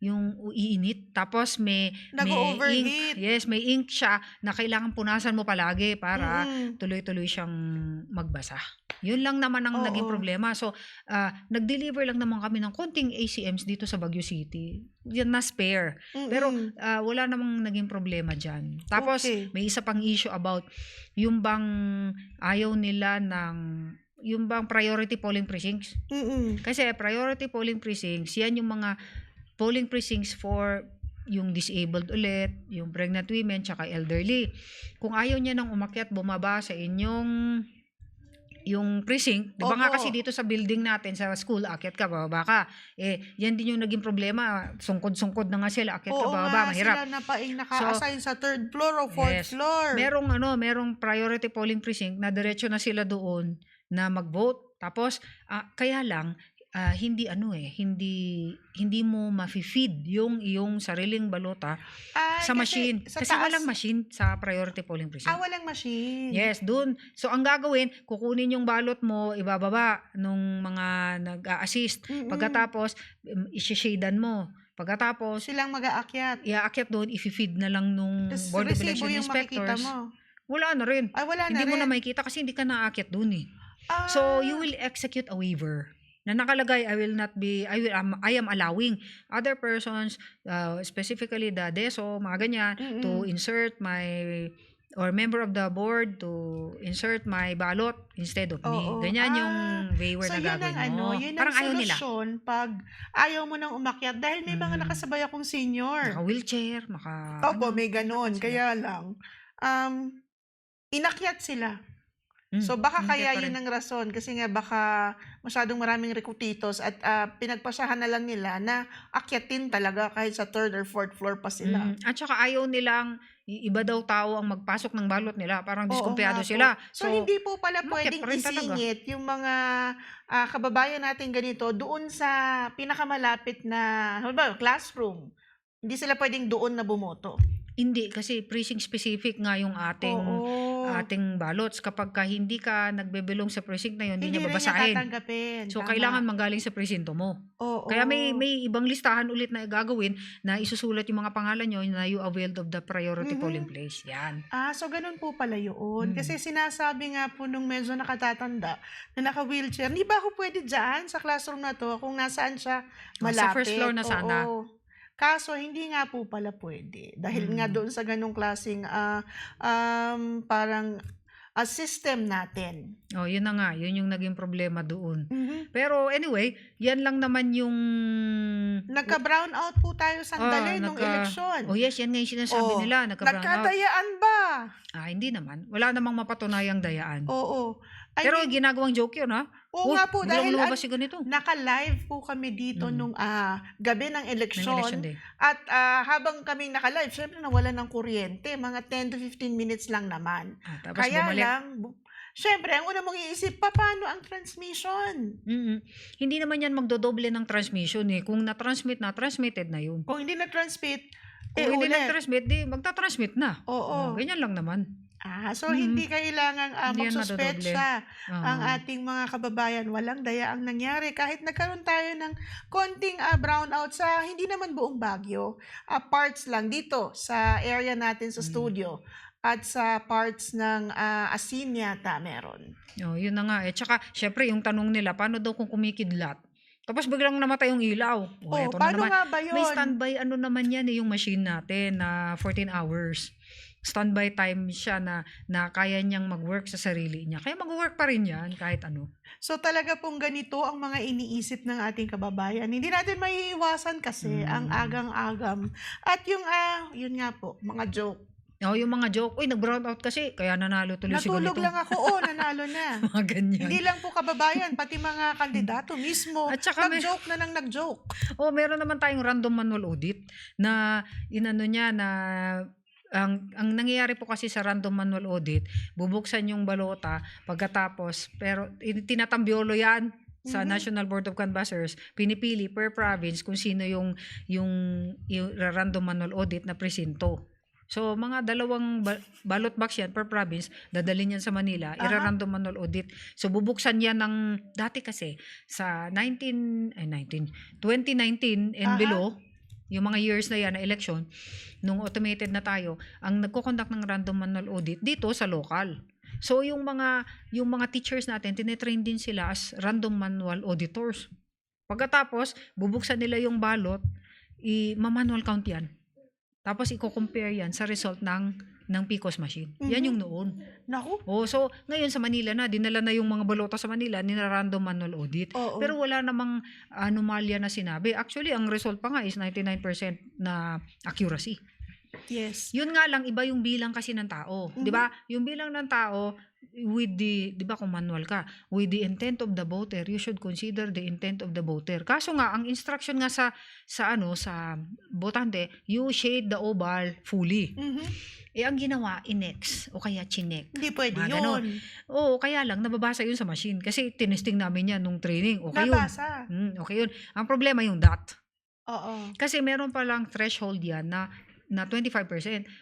yung iinit tapos may ink. Nag-overheat. Yes, may ink siya na kailangan punasan mo palagi para Mm-mm. tuloy-tuloy siyang magbasa. Yun lang naman ang naging Oo. problema. So, nag-deliver lang naman kami ng konting ACMs dito sa Baguio City. Yan na spare. Pero Mm-mm. wala namang naging problema dyan. Tapos, Okay. may isa pang issue about yung bang ayaw nila yung bang priority polling precincts. Mm-mm. Kasi priority polling precincts, yan yung mga polling precincts for yung disabled ulit, yung pregnant women, tsaka elderly. Kung ayaw niya nang umakyat, bumaba sa inyong yung precinct, di ba nga Opo. kasi dito sa building natin, sa school, akyat ka, bababa ka. Yan din yung naging problema. Sungkod-sungkod na nga sila, akyat ka, Oo bababa, nga, mahirap. sila naka-assign sa 3rd floor o 4th Yes. floor. Merong priority polling precinct na diretso na sila doon na mag-vote. Tapos, kaya lang, hindi mo ma-feed yung iyong sariling balota sa machine. Sa Kasi taas. walang machine sa priority polling precinct. Walang machine. Yes, dun. So, ang gagawin, kukunin yung balot mo, ibababa nung mga nag-a-assist. Mm-mm. Pagkatapos, isi-shadean mo. Pagkatapos, Silang mag-aakyat. iaakyat doon, i-feed na lang nung Tapos Board of resibo Election yung makikita Inspectors. mo. Wala na rin. Wala Hindi na mo rin. na makikita kasi hindi ka naaakyat doon eh. So, you will execute a waiver na nakalagay, I am allowing other persons, specifically the DESO, mga ganyan, to insert or member of the board to insert my ballot instead of me. Oo. Ganyan yung waiver So na yun ang gagawin ano, mo. yun ang Parang ayaw nila. solusyon pag ayaw mo nang umakyat dahil may mga Mm. nakasabay akong senior. Maka-wheelchair, Opo, may nandun ganon. sila. Kaya lang, um, inakyat sila. So baka Inakyat kaya pa yun rin. ang rason kasi nga baka masyadong maraming rekrutitos at pinagpasahan na lang nila na akyatin talaga kahit sa third or fourth floor pa sila. At saka ayaw nilang iba daw tao ang magpasok ng balot nila. Parang Oo diskumpiyado nga po. sila. So So, hindi po pala umakyat pwedeng pa rin talaga. isingit yung mga kababayan natin ganito doon sa pinakamalapit na halimbawa, classroom. Hindi sila pwedeng doon na bumoto. Hindi, kasi precinct specific nga yung Oo. ating ballots. Kapag hindi ka nagbebelong sa precinct na yun, hindi niya Hindi na niya babasahin. tatanggapin. So, Tama. kailangan manggaling sa presinto mo. Oo. Kaya may ibang listahan ulit na gagawin na isusulat yung mga pangalan nyo na you availed of the priority polling place. Yan. So ganun po pala yun. Mm. Kasi sinasabi nga po nung medyo nakatatanda na naka-wheelchair, hindi ba ako pwede dyan sa classroom na to kung nasaan siya malapit? Sa first floor na sana. Oo. Kaso hindi nga po pala pwede. Dahil nga doon sa ganung klaseng parang system natin. Yun na nga. Yun yung naging problema doon. Mhm. Pero anyway, yan lang naman yung... Nagka-brown out po tayo sandali nung eleksyon. yes, yan nga yung sinasabi nila. Nagka-brown out. Nagkadayaan ba? Hindi naman. Wala namang mapatunayang dayaan. Oo. Pero ginagawang joke yun, ha? Oo nga po, dahil lumabas si ganito. naka-live po kami dito nung gabi ng Ng eleksyon. election day. At habang kami naka-live, syempre nawala ng kuryente. Mga 10 to 15 minutes lang naman. Tapos Kaya bumalik. lang, syempre, ang una mong iisip, paano ang transmission? Hindi naman yan magdodoble ng transmission eh. Kung transmitted na yun. Kung hindi na-transmit, Kung hindi ulit. na-transmit, di magta-transmit na. Oo. Ganyan lang naman. So hindi kailangan Hindi yan magsuspetsa ang Oo. ating mga kababayan. Walang daya ang nangyari. Kahit nagkaroon tayo ng konting brownout sa hindi naman buong Baguio, parts lang dito sa area natin sa studio at sa parts ng Asin yata meron. Yun na nga eh. Tsaka, syempre, yung tanong nila, paano daw kung kumikidlat? Tapos biglang namatay yung ilaw. Eto na Paano naman. nga ba yun? May standby naman yan yung machine natin na 14 hours. Standby time siya na kaya niyang mag-work sa sarili niya. Kaya mag-work pa rin yan kahit ano. So talaga pong ganito ang mga iniisip ng ating kababayan. Hindi natin maiiwasan kasi ang agang-agam. At yung, yun nga po, mga joke. Yung mga joke, nag-brown out kasi, kaya nanalo tuloy si ganito. Natulog lang ako, nanalo na. Mga ganyan. Hindi lang po kababayan, pati mga kandidato mismo, At saka nag-joke na nang nag-joke. Meron naman tayong random manual audit na inano niya na ang nangyayari po kasi sa random manual audit, bubuksan yung balota pagkatapos, pero tinatambyolo yan sa National Board of Canvassers, pinipili per province kung sino yung random manual audit na presinto. So, mga dalawang ballot box yan per province, dadalhin yan sa Manila, ira-random manual audit. So, bubuksan yan ng, dati kasi, sa 2019 and below, yung mga years na yan na election, nung automated na tayo, ang nagko-conduct ng random manual audit dito sa local. So, yung mga teachers natin, tinetrain din sila as random manual auditors. Pagkatapos, bubuksan nila yung ballot, ma-manual count yan. Tapos i-compare yan sa result ng PCOS machine. Yan yung noon. Naku. So ngayon sa Manila na, dinala na yung mga balota sa Manila, nila-random manual audit. Pero wala namang anomalya na sinabi. Actually, ang result pa nga is 99% na accuracy. Yes. Yun nga lang, iba yung bilang kasi ng tao. Di ba? Yung bilang ng tao, with di ba kung manual ka, with the intent of the voter, you should consider the intent of the voter. Kaso nga, ang instruction nga sa botante, you shade the oval fully. Ang ginawa, inex o kaya chinek. Hindi pwede Mga yun. ganon. Kaya lang, nababasa yun sa machine. Kasi tinesting namin yan nung training. Okay yun. Nabasa. Okay yun. Ang problema yung dot. Oo. Kasi meron palang threshold yan na 25%.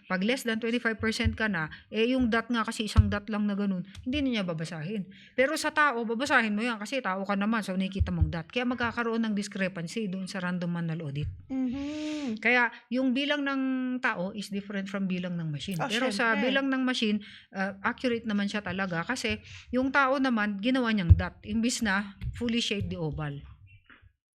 Pag less than 25% ka na, yung dot nga kasi isang dot lang na ganun, hindi na niya babasahin. Pero sa tao, babasahin mo yan kasi tao ka naman, so nakikita mong dot. Kaya magkakaroon ng discrepancy doon sa random manual audit. Kaya yung bilang ng tao is different from bilang ng machine. Pero sa bilang ng machine, accurate naman siya talaga kasi yung tao naman, ginawa niyang dot. Imbis na fully shade the oval.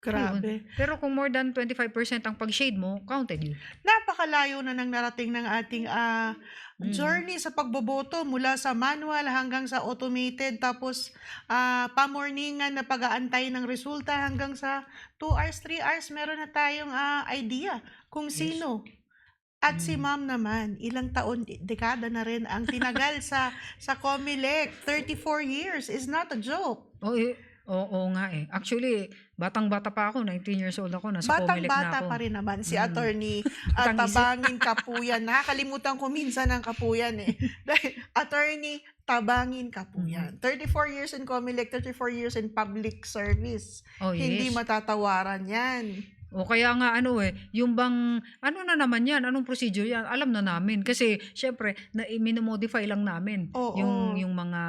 Grabe. Pero kung more than 25% ang pag-shade mo, counted yun. Napakalayo na nang narating ng ating Mm. journey sa pagboboto mula sa manual hanggang sa automated, tapos pamorningan na pag-aantay ng resulta hanggang sa 2 hours, 3 hours, meron na tayong idea kung Yes. sino. At si Mm. ma'am naman, ilang taon, dekada na rin ang tinagal sa COMELEC. 34 years is not a joke. Oo nga eh. Actually, batang-bata pa ako, 19 years old ako, nasa COMELEC na Batang-bata ako. pa rin naman si Mm. Attorney Batang isip. Tabangin Kapuyan. Nakakalimutan ko minsan ang Kapuyan eh. Dahil Attorney Tabangin Kapuyan. 34 years in COMELEC, 34 years in public service. Oh, Hindi yes. matatawaran yan. O kaya nga yung bang ano na naman yan, anong procedure yan, alam na namin kasi syempre minomodify lang namin Oo. yung mga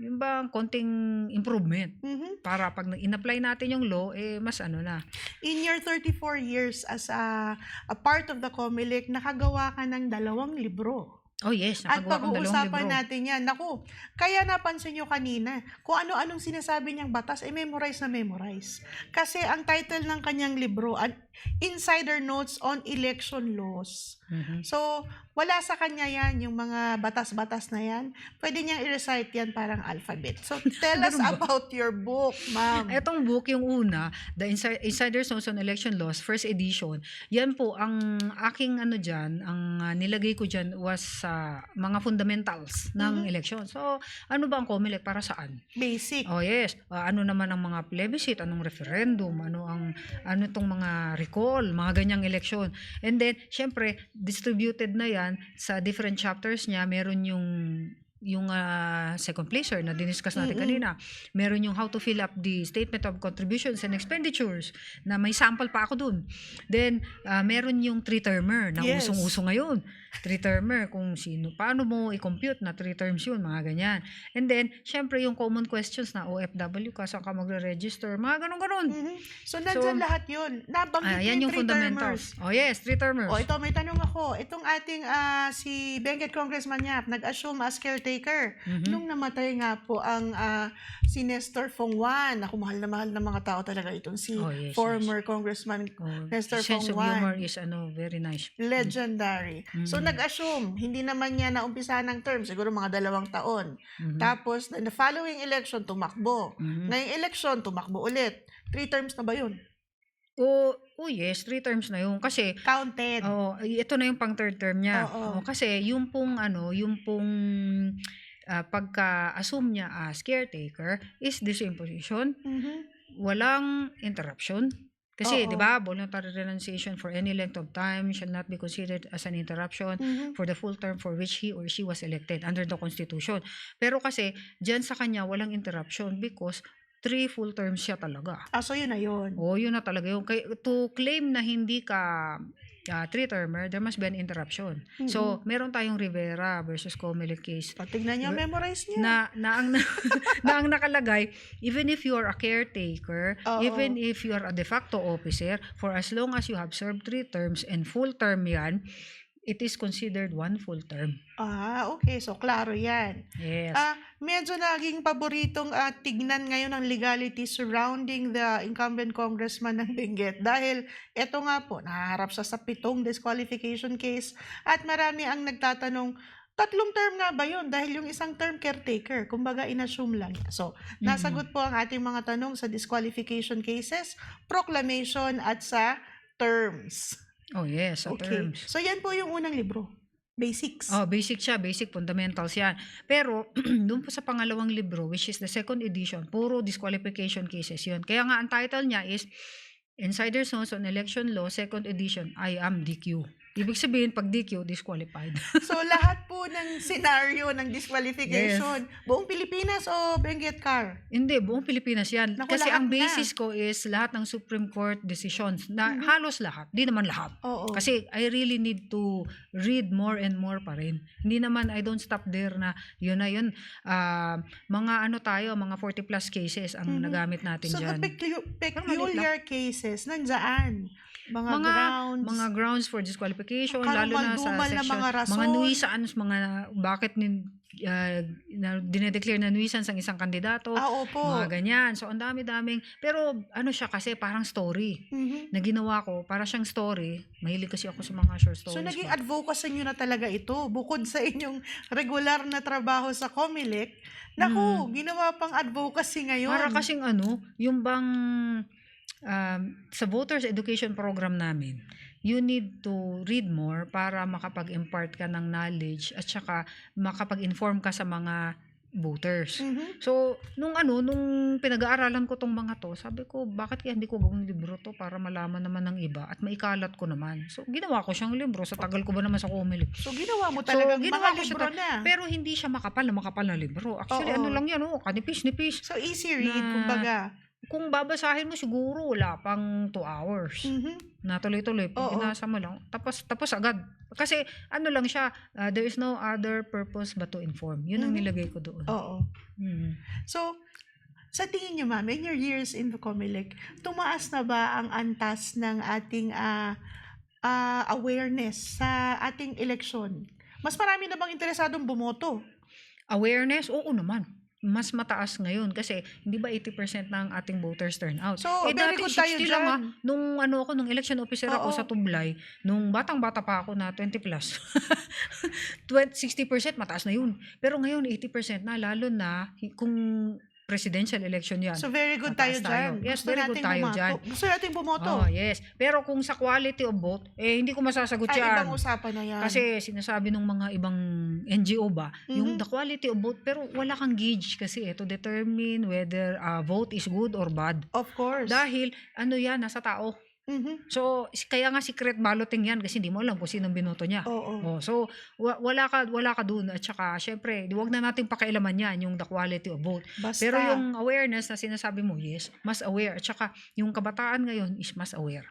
yung bang konting improvement Mhm. para pag in-apply natin yung law mas na. In your 34 years as a part of the COMELEC, nakagawa ka ng 2 libro. Oh yes, At nakagawa akong 2 pag-uusapan libro. natin yan. Naku, kaya napansin nyo kanina, kung ano-anong sinasabi niyang batas, memorize na memorize. Kasi ang title ng kanyang libro, Insider Notes on Election Laws. Mhm. So, wala sa kanya yan, yung mga batas-batas na yan. Pwede niyang i-recite yan parang alphabet. So, tell us Ganun ba? about your book, ma'am. Etong book, yung una, The Insider Notes on Election Laws, first edition, yan po, ang aking dyan, ang nilagay ko dyan was mga fundamentals ng Mhm. election. So, ano ba ang COMELEC para saan? Basic. Oh yes, ano naman ang mga plebiscite, anong referendum, ano tong mga recall, mga ganyang eleksyon. And then, syempre, distributed na yan sa different chapters niya. Meron yung second placer na diniscuss natin Mm-mm. kanina. Meron yung how to fill up the statement of contributions and expenditures na may sample pa ako dun. Then, meron yung 3-termer na Yes. usong-uso ngayon. 3-termer, kung paano mo i-compute na 3 terms yun, mga ganyan. And then, syempre yung common questions na OFW ka, saan ka magre-register, mga ganon-ganon. Mhm. So, nandyan lahat yun. Nabanggit Yan yung yung 3 fundamentals. termers. Oh yes, 3-termers. O, ito, may tanong ako. Itong ating si Benguet Congressman Yap, nag-assume as caretaker. Mhm. Nung namatay nga po ang si Nestor Fongwan, ako mahal na mga tao talaga itong si Oh, yes, former Congressman, Oh, Nestor sense of Fongwan. humor is very nice. Legendary. So, Mhm. nag-assume, hindi naman niya naumpisa ng term, siguro mga 2 taon. Mhm. Tapos, the following election, tumakbo. Mhm. Ngayong election, tumakbo ulit. 3 terms na ba yun? Oh yes, 3 terms na yun. Kasi, Counted. ito na yung pang third term niya. Oo. Kasi yung pong pagka-assume niya as caretaker is the same position. Mhm. Walang interruption. Kasi, Oo. di ba, voluntary renunciation for any length of time shall not be considered as an interruption Mhm. for the full term for which he or she was elected under the Constitution. Pero kasi, dyan sa kanya, walang interruption because 3 full terms siya talaga. So yun na yun. Yun na talaga yun. To claim na hindi ka 3-termer, there must be an interruption. So, meron tayong Rivera versus COMELEC case Tignan niyo, memorize niyo. na ang nakalagay, even if you are a caretaker, Oo. even if you are a de facto officer, for as long as you have served 3 terms and full term yan, it is considered 1 full term. Okay. So, klaro yan. Yes. Medyo naging paboritong tignan ngayon ang legality surrounding the incumbent congressman ng Benguet dahil eto nga po, nahaharap sa 7 disqualification case at marami ang nagtatanong, 3 term nga ba yun? Dahil yung isang term caretaker, kumbaga inassume lang. So, nasagot po ang ating mga tanong sa disqualification cases, proclamation at sa terms. Oh yes, sa Okay. terms. So, yan po yung unang libro. Basics. Basic siya, basic fundamentals yan. Pero, doon po sa pangalawang libro, which is the second edition, puro disqualification cases yun. Kaya nga, ang title niya is Insider Notes on Election Law, second edition, I am DQ. Ibig sabihin, pag DQ, disqualified. So, lahat po ng scenario ng disqualification, buong Pilipinas o Benguet Car? Hindi, buong Pilipinas yan. Naku, Kasi lahat ang na. basis ko is lahat ng Supreme Court decisions. Na halos lahat, di naman lahat. Oo. Kasi I really need to read more and more pa rin. Hindi naman, I don't stop there na yun na yun. Mga mga 40 plus cases ang nagamit natin So, dyan. the peculiar cases, nandyan. Mga Mga grounds. mga grounds for disqualification, lalo na sa Karumal-dumal na section, mga rason. mga nuisance, mga bakit dinedeclare na nuisance ang isang kandidato, Opo. mga ganyan. So, ang dami-daming, pero ano siya kasi, parang story Mhm. na ginawa ko, para siyang story. Mahilig kasi ako sa mga short So, stories naging ba. advocacy nyo na talaga ito. Bukod sa inyong regular na trabaho sa COMELEC, naku, ginawa pang advocacy Para ngayon. kasing yung bang sa voters education program namin, you need to read more para makapag-impart ka ng knowledge at saka makapag-inform ka sa mga voters. Mhm. So, nung pinag-aaralan ko tong mga to, sabi ko, bakit kaya hindi ko gawing libro to para malaman naman ng iba at maikalat ko naman. So, ginawa ko siyang libro. Sa tagal ko ba naman sa COMELEC. So, ginawa mo talagang ginawa mga ko siya libro na. Pero hindi siya makapal na libro. Actually, Oo. ano lang yan, kanipis-nipis. So, easy read, Na- kumbaga. Kung babasahin mo siguro wala pang 2 hours. Mhm. Na tuloy-tuloy, pag Oo. binasa mo lang, tapos agad. Kasi ano lang siya, there is no other purpose but to inform. Yun ang Mhm. nilagay ko doon. Oo. Mm. So, sa tingin niyo, ma'am, in your years in the COMELEC, tumaas na ba ang antas ng ating awareness sa ating eleksyon? Mas marami na bang interesadong bumoto? Awareness, oo naman. Mas mataas ngayon kasi hindi ba 80% ng ating voters turnout. So, very dati good tayo 60 lang dyan. nung nung election officer ako Oo. sa Tublay, nung batang-bata pa ako na 20 plus. 60% mataas na yun. Pero ngayon 80% na, lalo na kung presidential election yan. So, very good tayo Mataas tayo. dyan. Yes, Gusto very good nating tayo bumato. dyan. Gusto nating bumoto. Oh, yes. Pero kung sa quality of vote, hindi ko masasagot Ay, yan. ibang usapan na yan. Kasi sinasabi ng mga ibang NGO ba, yung Mhm. the quality of vote, pero wala kang gauge kasi to determine whether a vote is good or bad. Of course. Dahil, yan, nasa tao. Mhm. So, kaya nga secret balloting yan kasi hindi mo alam kung sinong binoto niya. Oo. So, wala ka dun. At saka, syempre, huwag na natin pakialaman yan, yung the quality of vote. Basta. Pero yung awareness na sinasabi mo, yes, mas aware. At saka, yung kabataan ngayon is mas aware.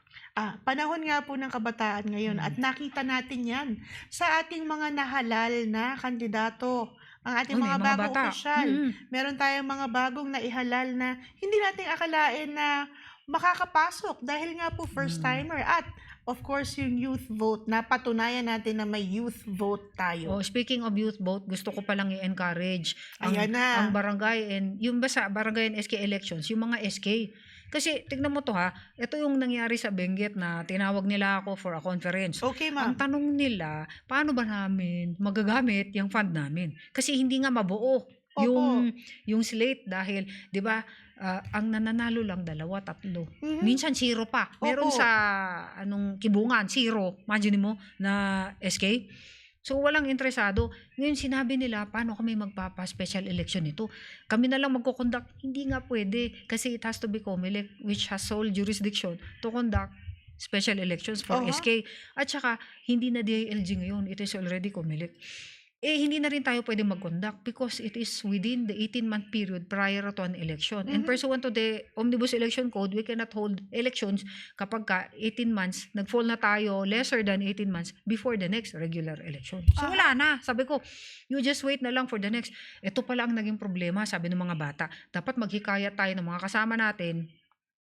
Panahon nga po ng kabataan ngayon at nakita natin yan sa ating mga nahalal na kandidato. Ang ating May mga mga bagong bata. opisyal. Meron tayong mga bagong naihalal na hindi natin akalain na makakapasok dahil nga po first timer at of course yung youth vote na patunayan natin na may youth vote tayo. Speaking of youth vote, gusto ko palang i-encourage Ayan na. ang barangay and yung sa barangay and SK elections, yung mga SK. Kasi tignan mo to ha, ito yung nangyari sa Benguet na tinawag nila ako for a conference. Okay, Ang ma'am. tanong nila, paano ba namin magagamit yung fund namin? Kasi hindi nga mabuo yung slate dahil 'di ba ang nananalo lang 2, 3. Mhm. Minsan 0 pa. Meron Opo. sa Kibungan 0. Imagine mo na SK. So walang interesado. Ngayon sinabi nila, paano kami magpapa-special election nito? Kami na lang magko-conduct. Hindi nga pwede kasi it has to be COMELEC which has sole jurisdiction to conduct special elections for SK. At saka hindi na DILG ngayon. It is already COMELEC. Hindi na rin tayo pwede mag-conduct because it is within the 18-month period prior to an election. And pursuant to the Omnibus Election Code, we cannot hold elections kapag 18 months, nag-fall na tayo lesser than 18 months before the next regular election. So wala na. Sabi ko, you just wait na lang for the next. Ito pala ang naging problema, sabi ng mga bata. Dapat maghikayat tayo ng mga kasama natin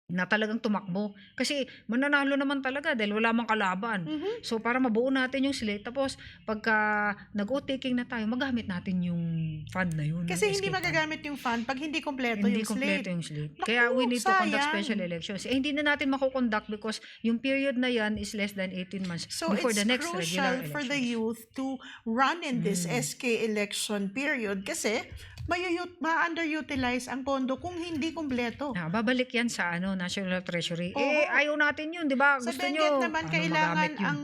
na talagang tumakbo. Kasi mananalo naman talaga dahil wala mang kalaban. So para mabuo natin yung slate, tapos pagka nag-o-taking na tayo, magamit natin yung fund na yun. Kasi yung hindi SK fund. magagamit yung fund pag hindi kompleto Hindi yung kompleto slate. yung slate. Naku, Kaya we need to conduct sayang. special elections. Hindi na natin mako-conduct because yung period na yan is less than 18 months So before it's the next regular crucial elections. for the youth to run in this SK election period kasi ma-underutilize ang pondo kung hindi kompleto. Babalik yan sa National Treasury. Oo. Ayaw natin yun, di ba? Sa Gusto Benguet nyo, naman, paano kailangan magamit yun? ang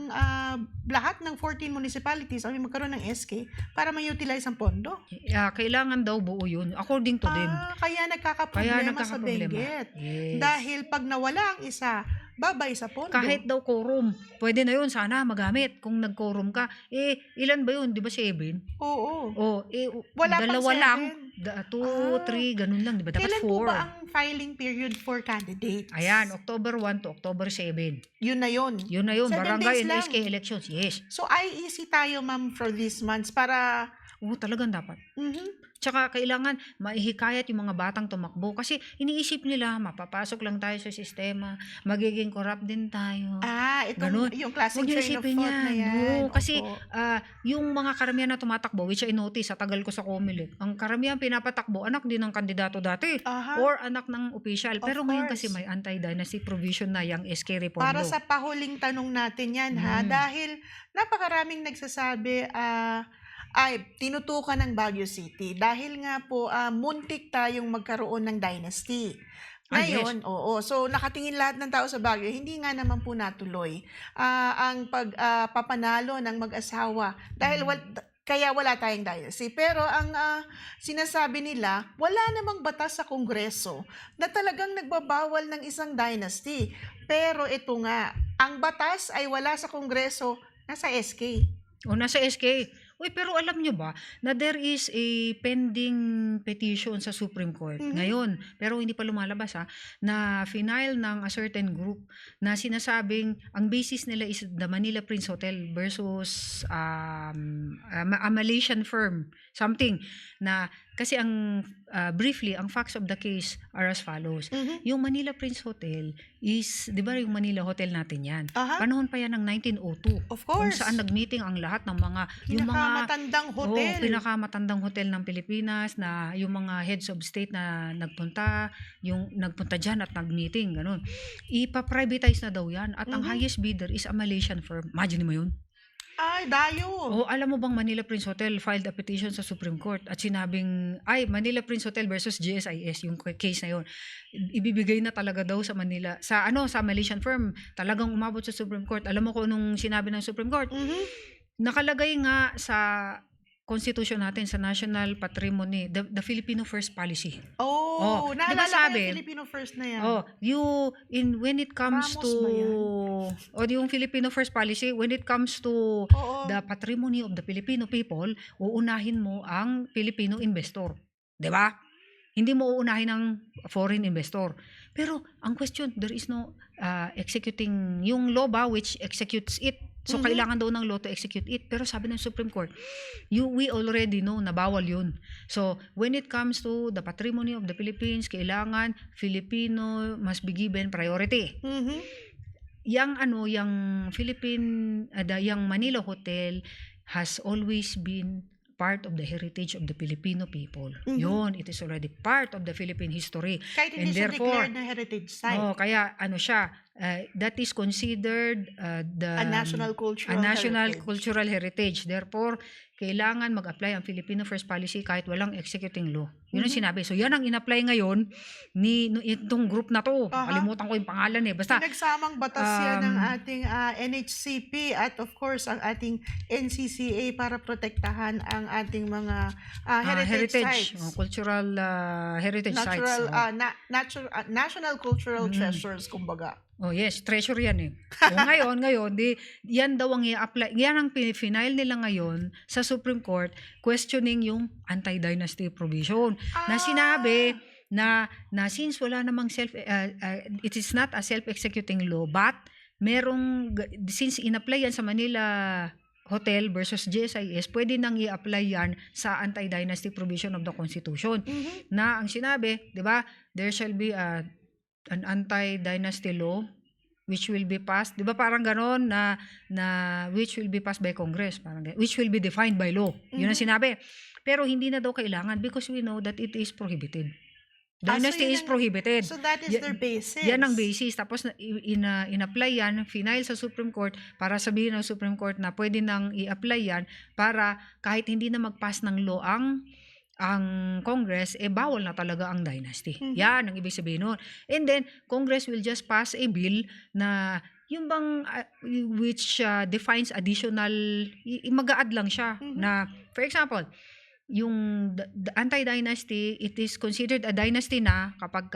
lahat ng 14 municipalities ay magkaroon ng SK para ma-utilize ang pondo. Kailangan daw buo yun, according to them. Kaya nagkakaproblema sa nagkakaproblema. Benguet. Yes. Dahil pag nawala ang isa, babay sa pondo. Kahit daw quorum, pwede na yun, sana magamit. Kung nag-quorum ka, ilan ba yun? Di ba 7? Oo. Wala Wala pang dalawa lang. 7. 2, 3, ganun lang. Di ba? Dapat Kailan po 4. ba ang filing period for candidates? Ayan, October 1 to October 7. Yun na yun. Yun na yun, 7 barangay days and lang. SK elections. Yes. So, IEC tayo, ma'am, for these months para Oo, talagang dapat. Mhm. Tsaka kailangan maihikayat yung mga batang tumakbo kasi iniisip nila mapapasok lang tayo sa sistema, magiging corrupt din tayo, gano'n. Yung Huwag klaseng niyo train of isipin thought na 'yan, yan. oo. Kasi, Opo. yung mga karamihan na tumatakbo, which I notice sa tagal ko sa COMELEC, ang karamihan pinapatakbo anak din ng kandidato dati Aha, or anak ng opisyal. of Pero ngayon kasi course. may anti-dynasty provision na yang SK Para Reform Law. sa pahuling tanong natin yan ha, Hmm, dahil napakaraming nagsasabi, ay tinutukan ng Baguio City dahil nga po muntik tayong magkaroon ng dynasty. yes. Ngayon, oo, so nakatingin lahat ng tao sa Baguio, hindi nga naman po natuloy ang pagpapanalo ng mag-asawa dahil Hmm. kaya wala tayong dynasty. Pero ang sinasabi nila, wala namang batas sa Kongreso na talagang nagbabawal ng isang dynasty. Pero ito nga, ang batas ay wala sa Kongreso, nasa SK. O nasa SK. Uy, pero alam nyo ba na there is a pending petition sa Supreme Court Mhm. ngayon, pero hindi pa lumalabas na final ng a certain group na sinasabing ang basis nila is the Manila Prince Hotel versus a Malaysian firm, something na kasi briefly, ang facts of the case are as follows. Mhm. Yung Manila Prince Hotel is, di ba yung Manila Hotel natin yan? Aha, Panahon pa yan ng 1902. of Kung course. saan nag-meeting ang lahat ng yung mga Pinakamatandang hotel. pinakamatandang hotel ng Pilipinas na yung mga heads of state na nagpunta diyan at nag-meeting, ganun. Ipa-privatize na daw yan at ang Mhm. highest bidder is a Malaysian firm. Imagine mo yun? Ay, dayo. Alam mo bang Manila Prince Hotel filed a petition sa Supreme Court at sinabing, Manila Prince Hotel versus GSIS, yung case na yun, ibibigay na talaga daw sa Manila, sa Malaysian firm, talagang umabot sa Supreme Court. Alam mo kung anong sinabi ng Supreme Court? Mhm. Nakalagay nga sa Constitution natin, sa National Patrimony, the Filipino First Policy. Oh, di ba naalala ko sabi, yung Filipino First na yan. when it comes Ramos to, ba yan? yung Filipino First Policy, when it comes to Oo. the patrimony of the Filipino people, uunahin mo ang Filipino investor. 'Di ba? Hindi mo uunahin ang foreign investor. Pero ang question, there is no executing yung law ba which executes it. So Mhm. kailangan daw ng law to execute it. Pero sabi ng Supreme Court, we already know na bawal yun. So when it comes to the patrimony of the Philippines, kailangan Filipino must be given priority. Mhm. Yang Manila Hotel has always been part of the heritage of the Filipino people. Mhm. Yun, it is already part of the Philippine history. Kahit And hindi siya therefore, declared na heritage site. kaya siya, that is considered A national cultural a national heritage. cultural heritage. Therefore, kailangan mag-apply ang Filipino First Policy kahit walang executing law. Yun ang Mhm. sinabi. So, yan ang in-apply ngayon itong group na to. Aha. Kalimutan ko yung pangalan Basta, Pinagsamang batas yan ng um, ating NHCP at of course ang ating NCCA para protektahan ang ating mga heritage sites. cultural heritage sites. National cultural Mm. treasures, kumbaga. Yes, treasure yan ngayon, yan daw ang i-apply. Yan ang final nila ngayon sa Supreme Court questioning yung anti-dynasty provision. Na sinabi na since wala namang it is not a self-executing law, but since in-apply yan sa Manila Hotel versus GSIS, pwede nang i-apply yan sa anti-dynasty provision of the Constitution. Mhm. Na ang sinabi, di ba, there shall be an anti-dynasty law which will be passed, di ba parang ganon na which will be passed by Congress, which will be defined by law. Yun ang Mhm. sinabi. Pero hindi na daw kailangan because we know that it is prohibited. Dynasty yun is prohibited. So that is their basis. Yan ang basis. Tapos in-apply yan, final sa Supreme Court para sabihin ng Supreme Court na pwede nang i-apply yan para kahit hindi na mag-pass ng law ang Congress, bawal na talaga ang dynasty. Mhm. Yan ang ibig sabihin nun. And then, Congress will just pass a bill na yung bang which defines additional, mag-a-add lang siya Mhm. na, for example, yung the anti-dynasty, it is considered a dynasty na kapag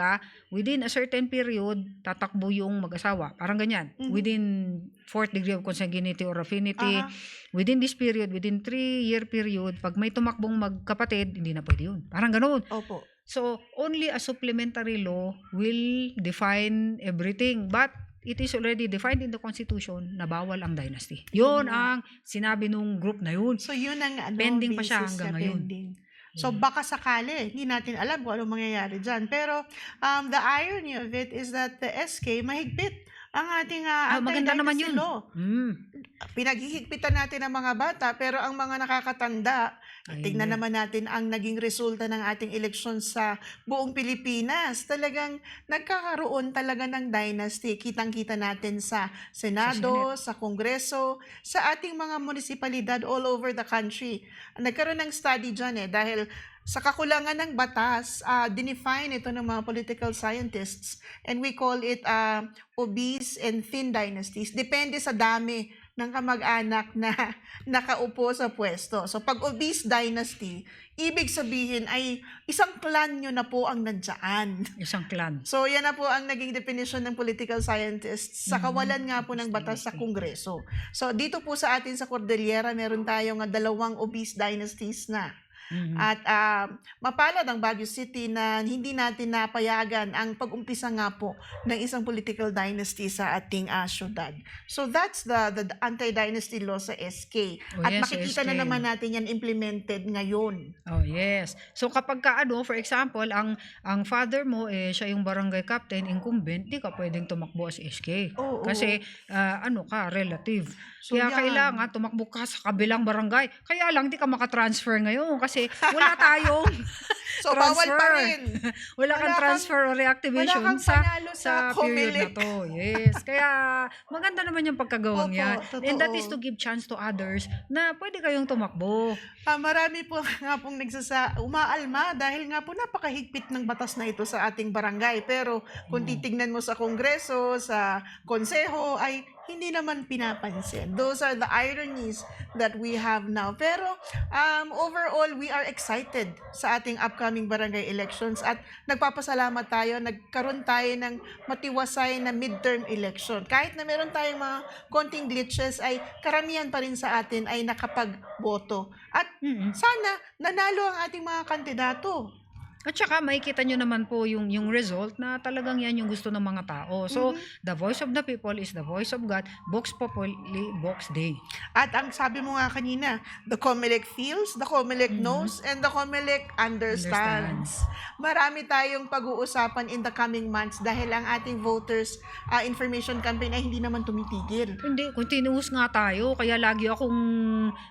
within a certain period, tatakbo yung mag-asawa. Parang ganyan. Mhm. Within 4th degree of consanguinity or affinity, Aha. within this period, within 3-year period, pag may tumakbong magkapatid, hindi na pwede yun. Parang ganun. Opo. So, only a supplementary law will define everything. But, it is already defined in the Constitution na bawal ang dynasty. Yun ang sinabi nung group na yun. So yun ang Pending pa siya basis hanggang na ngayon. pending. So baka sakali, hindi natin alam kung anong mangyayari dyan. Pero the irony of it is that the SK mahigpit ang ating maganda naman anti-dynasty yun. law. Pinaghihigpitan natin ang mga bata, pero ang mga nakakatanda, tignan naman natin ang naging resulta ng ating eleksyon sa buong Pilipinas. Talagang nagkakaroon talaga ng dynasty. Kitang-kita natin sa Senado, sa Kongreso, sa ating mga munisipalidad all over the country. Nagkaroon ng study dyan dahil sa kakulangan ng batas, dinefine ito ng mga political scientists and we call it obese and thin dynasties. Depende sa dami ng kamag-anak na nakaupo sa pwesto. So pag obese dynasty, ibig sabihin ay isang clan nyo na po ang nandiyan. Isang clan. So yan na po ang naging definition ng political scientists sa kawalan nga po ng batas sa Kongreso. So dito po sa atin sa Cordillera, meron tayong 2 obese dynasties na. At mapalad ang Baguio City na hindi natin napayagan ang pag-umpisa nga po ng isang political dynasty sa ating syudad. So that's the anti-dynasty law sa SK. At yes, makikita SK. na naman natin yan implemented ngayon. Oh, yes. So kapag for example, ang father mo siya yung barangay captain, incumbent, di ka pwedeng tumakbo as SK. Oo. Kasi relative. So, Kaya yan. kailangan tumakbo ka sa kabilang barangay. Kaya lang di ka makatransfer ngayon kasi wala tayong So transfer. bawal pa rin. Wala kang transfer or reactivation wala kang panalo sa period na COMELEC. to. Yes. Kaya maganda naman yung pagkagawang Opo, yan. And that totoo. is to give chance to others na pwede kayong tumakbo. Marami po nga pong umaalma dahil nga po napakahigpit ng batas na ito sa ating barangay. Pero kung titignan mo sa Kongreso, sa Konseho, ay hindi naman pinapansin. Those are the ironies that we have now. Pero overall, we are excited sa ating upcoming barangay elections at nagpapasalamat tayo, nagkaroon tayo ng matiwasay na midterm election. Kahit na meron tayong mga konting glitches, ay karamihan pa rin sa atin ay nakapagboto. At sana nanalo ang ating mga kandidato. At saka makikita nyo naman po yung result na talagang yan yung gusto ng mga tao. So, the voice of the people is the voice of God. Vox Populi, Vox Dei. At ang sabi mo nga kanina, the COMELEC feels, the COMELEC knows, and the COMELEC understands. Marami tayong pag-uusapan in the coming months dahil ang ating voters information campaign ay hindi naman tumitigil. Hindi, continuous nga tayo. Kaya lagi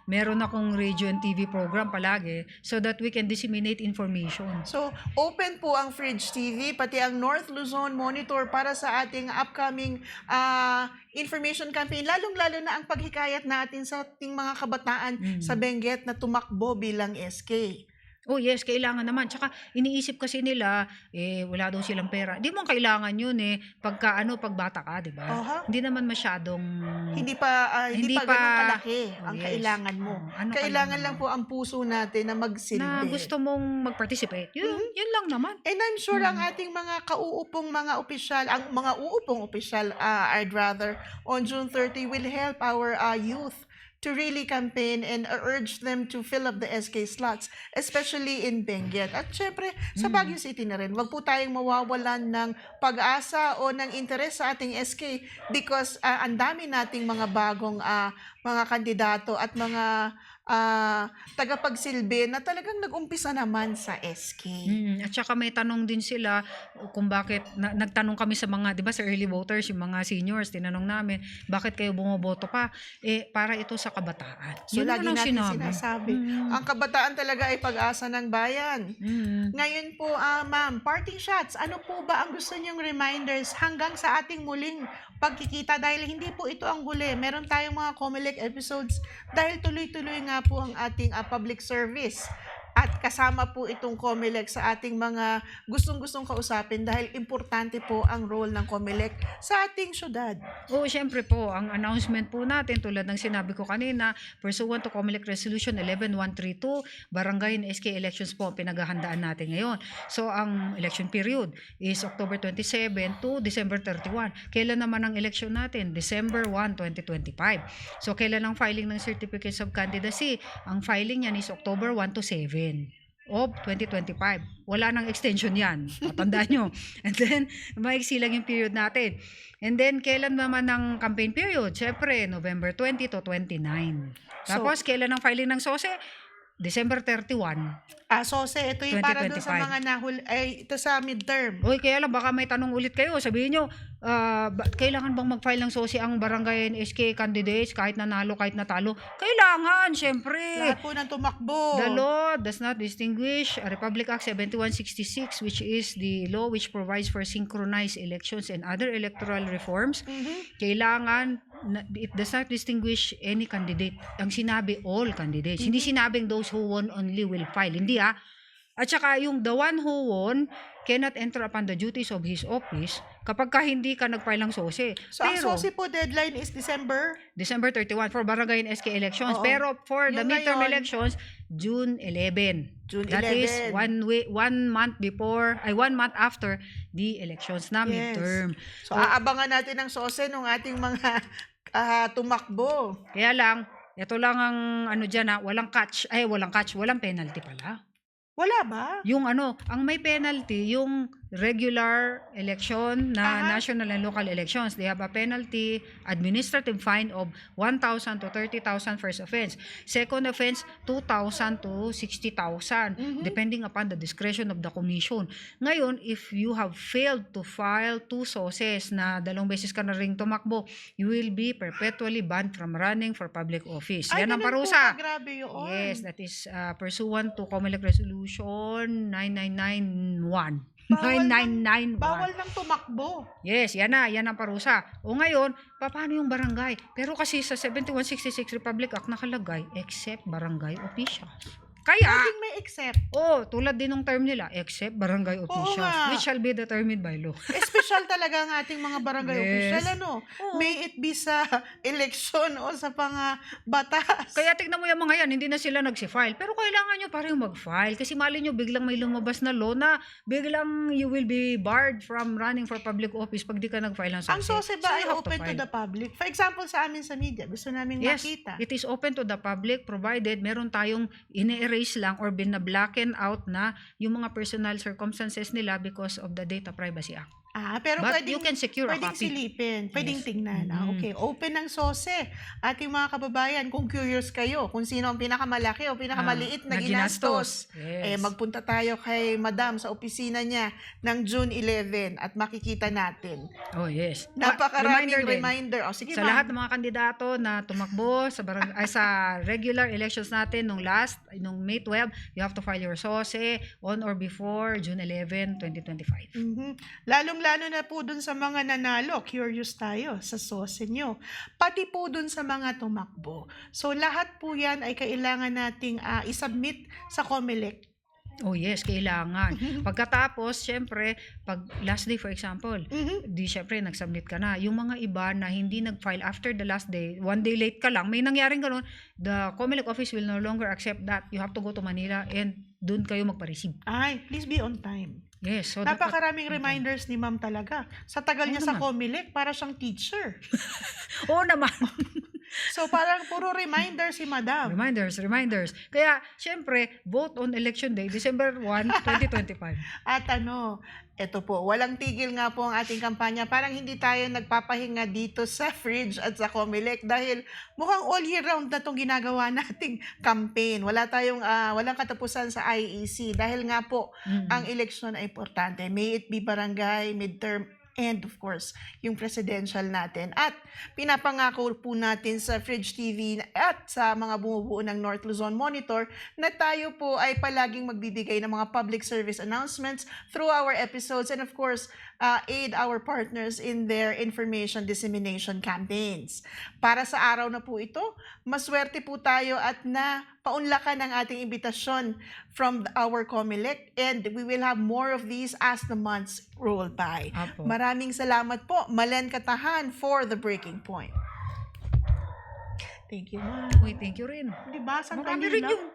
meron akong radio and TV program palagi so that we can disseminate information. So, open po ang Fridge TV, pati ang North Luzon Monitor para sa ating upcoming information campaign, lalong-lalo na ang paghikayat natin sa ating mga kabataan sa Benguet na tumakbo bilang SK. Oh yes, kailangan naman. Tsaka iniisip kasi nila, wala daw silang pera. Di mo kailangan yun pag bata ka, di ba? Hindi naman masyadong... Hindi pa ganun kalaki ang yes. kailangan mo. Kailangan lang po ang puso natin na magsilbi. Na gusto mong mag-participate. Yun lang naman. And I'm sure ang ating mga kauupong mga opisyal, ang mga uupong opisyal, I'd rather, on June 30 will help our youth to really campaign and urge them to fill up the SK slots, especially in Benguet. At syempre, sa Baguio City na rin, wag po tayong mawawalan ng pag-asa o ng interes sa ating SK because ang dami nating mga bagong mga kandidato at mga tagapagsilbi na talagang nag-umpisa naman sa SK. At saka may tanong din sila kung bakit, nagtanong kami sa mga, di ba sa early voters, yung mga seniors, tinanong namin, bakit kayo bumoboto pa? Para ito sa kabataan. So, Yun lagi ang natin sinabi. sinasabi, ang kabataan talaga ay pag-asa ng bayan. Ngayon po, ma'am, parting shots, ano po ba ang gusto niyong reminders hanggang sa ating muling pagkikita dahil hindi po ito ang huli. Meron tayong mga COMELEC episodes dahil tuloy-tuloy nga po ang ating public service. At kasama po itong COMELEC sa ating mga gustong-gustong kausapin dahil importante po ang role ng COMELEC sa ating syudad. Oo, syempre po, ang announcement po natin tulad ng sinabi ko kanina, pursuant to COMELEC Resolution 11132, barangay and SK elections po ang pinaghahandaan natin ngayon. So, ang election period is October 27 to December 31. Kailan naman ang election natin? December 1, 2025. So, kailan ang filing ng certificates of candidacy? Ang filing yan is October 1 to 7. of 2025. Wala nang extension yan. Tatandaan nyo. And then, maiksi lang yung period natin. And then, kailan naman ng campaign period? Siyempre, November 20 to 29. Tapos, kailan ang filing ng SOSE? December 31. Sose, ito yung para doon sa 2025. mga ito sa midterm. Uy, kaya lang, baka may tanong ulit kayo. Sabihin nyo, kailangan bang mag-file ng SOSI ang barangay NSK candidates kahit nanalo, kahit natalo? Kailangan, syempre. Lahat po ng tumakbo. The law does not distinguish Republic Act 7166, which is the law which provides for synchronized elections and other electoral reforms. Kailangan, it does not distinguish any candidate. Ang sinabi, all candidates. Hindi sinabing those who won only will file. Hindi At saka yung the one who won cannot enter upon the duties of his office kapag ka hindi ka nag-file ng SOSE. So, ang SOSE po deadline is December 31 for barangay and SK elections. Oo. Pero for the Yung midterm ngayon, elections, June 11. June That 11. is 1 month after the elections na Yes. midterm. So, aabangan natin ang SOSE ng ating mga tumakbo. Kaya lang, ito lang ang dyan walang penalty pala. Wala ba? Yung ang may penalty, yung regular election na national and local elections, they have a penalty, administrative fine of 1,000 to 30,000 first offense. Second offense, 2,000 to 60,000, depending upon the discretion of the commission. Ngayon, if you have failed to file 2 SOSEs na 2 beses ka na ring tumakbo, you will be perpetually banned from running for public office. Yan ang ganun po parusa. grabe yun. Yes, that is pursuant to COMELEC Resolution 9991. Bawal nang tumakbo. Yes, yan ang parusa. O ngayon, paano yung barangay? Pero kasi sa 7166 Republic Act nakalagay, except barangay officials. Kaya, Laging may except. tulad din ng term nila, except barangay officials, nga. which shall be determined by law. Special talaga ang ating mga barangay Yes. official, May it be sa eleksyon o sa batas. Kaya tignan mo yung mga yan, hindi na sila nagsi-file. Pero kailangan nyo pa rin mag-file. Kasi mali nyo, biglang may lumabas na law na biglang you will be barred from running for public office pag di ka nag-file ng SOSE. Ang SOSE ba So, ay you have to open to file. the public? For example, sa amin sa media, gusto namin Yes, makita. it is open to the public provided meron tayong ine-erase lang or binablacken out na yung mga personal circumstances nila because of the Data Privacy Act. Pero But pwedeng, you can secure a pwedeng copy. silipin, pwedeng Yes. tingnan. Okay, open ng SOSE. Ating mga kababayan, kung curious kayo, kung sino ang pinakamalaki o pinakamaliit na ginastos, Yes. magpunta tayo kay Madam sa opisina niya ng June 11 at makikita natin. Oh, yes. Napakaraming din. reminder. Sige, Sa ma'am. lahat ng mga kandidato na tumakbo sa regular elections natin nung May 12, you have to file your SOSE on or before June 11, 2025. Lalong-lalo na po dun sa mga nanalo, curious tayo sa SOSE nyo. Pati po dun sa mga tumakbo. So, lahat po yan ay kailangan nating isubmit sa COMELEC. Oh yes, kailangan. Pagkatapos, syempre, pag last day for example, di syempre nag-submit ka na. Yung mga iba na hindi nag-file after the last day, 1 day late ka lang, may nangyaring ganun, the COMELEC office will no longer accept that. You have to go to Manila and doon kayo magpa-receive. Please be on time. Yes. So Napakaraming reminders ni ma'am talaga. Sa tagal niya sa naman. COMELEC, para siyang teacher. Oo naman. So, parang puro reminder si madam. Reminders. Kaya, syempre, vote on election day, December 1, 2025. At eto po, walang tigil nga po ang ating kampanya. Parang hindi tayo nagpapahinga dito sa Fridge at sa COMELEC dahil mukhang all year round na itong ginagawa nating campaign. Walang katapusan sa IEC dahil nga po, ang eleksyon ay importante. May it be barangay, midterm, and of course, yung presidential natin. At pinapangako po natin sa Fridge TV at sa mga bumubuo ng North Luzon Monitor na tayo po ay palaging magbibigay ng mga public service announcements through our episodes and of course, aid our partners in their information dissemination campaigns. Para sa araw na po ito, maswerte po tayo at paunlakan ang ating imbitasyon from our COMELEC and we will have more of these as the months roll by. Apo. Maraming salamat po, Malen Katahan, for the breaking point. Thank you, ma'am. Uy, thank you rin. Diba? Saan Marami tayo rin lang? yung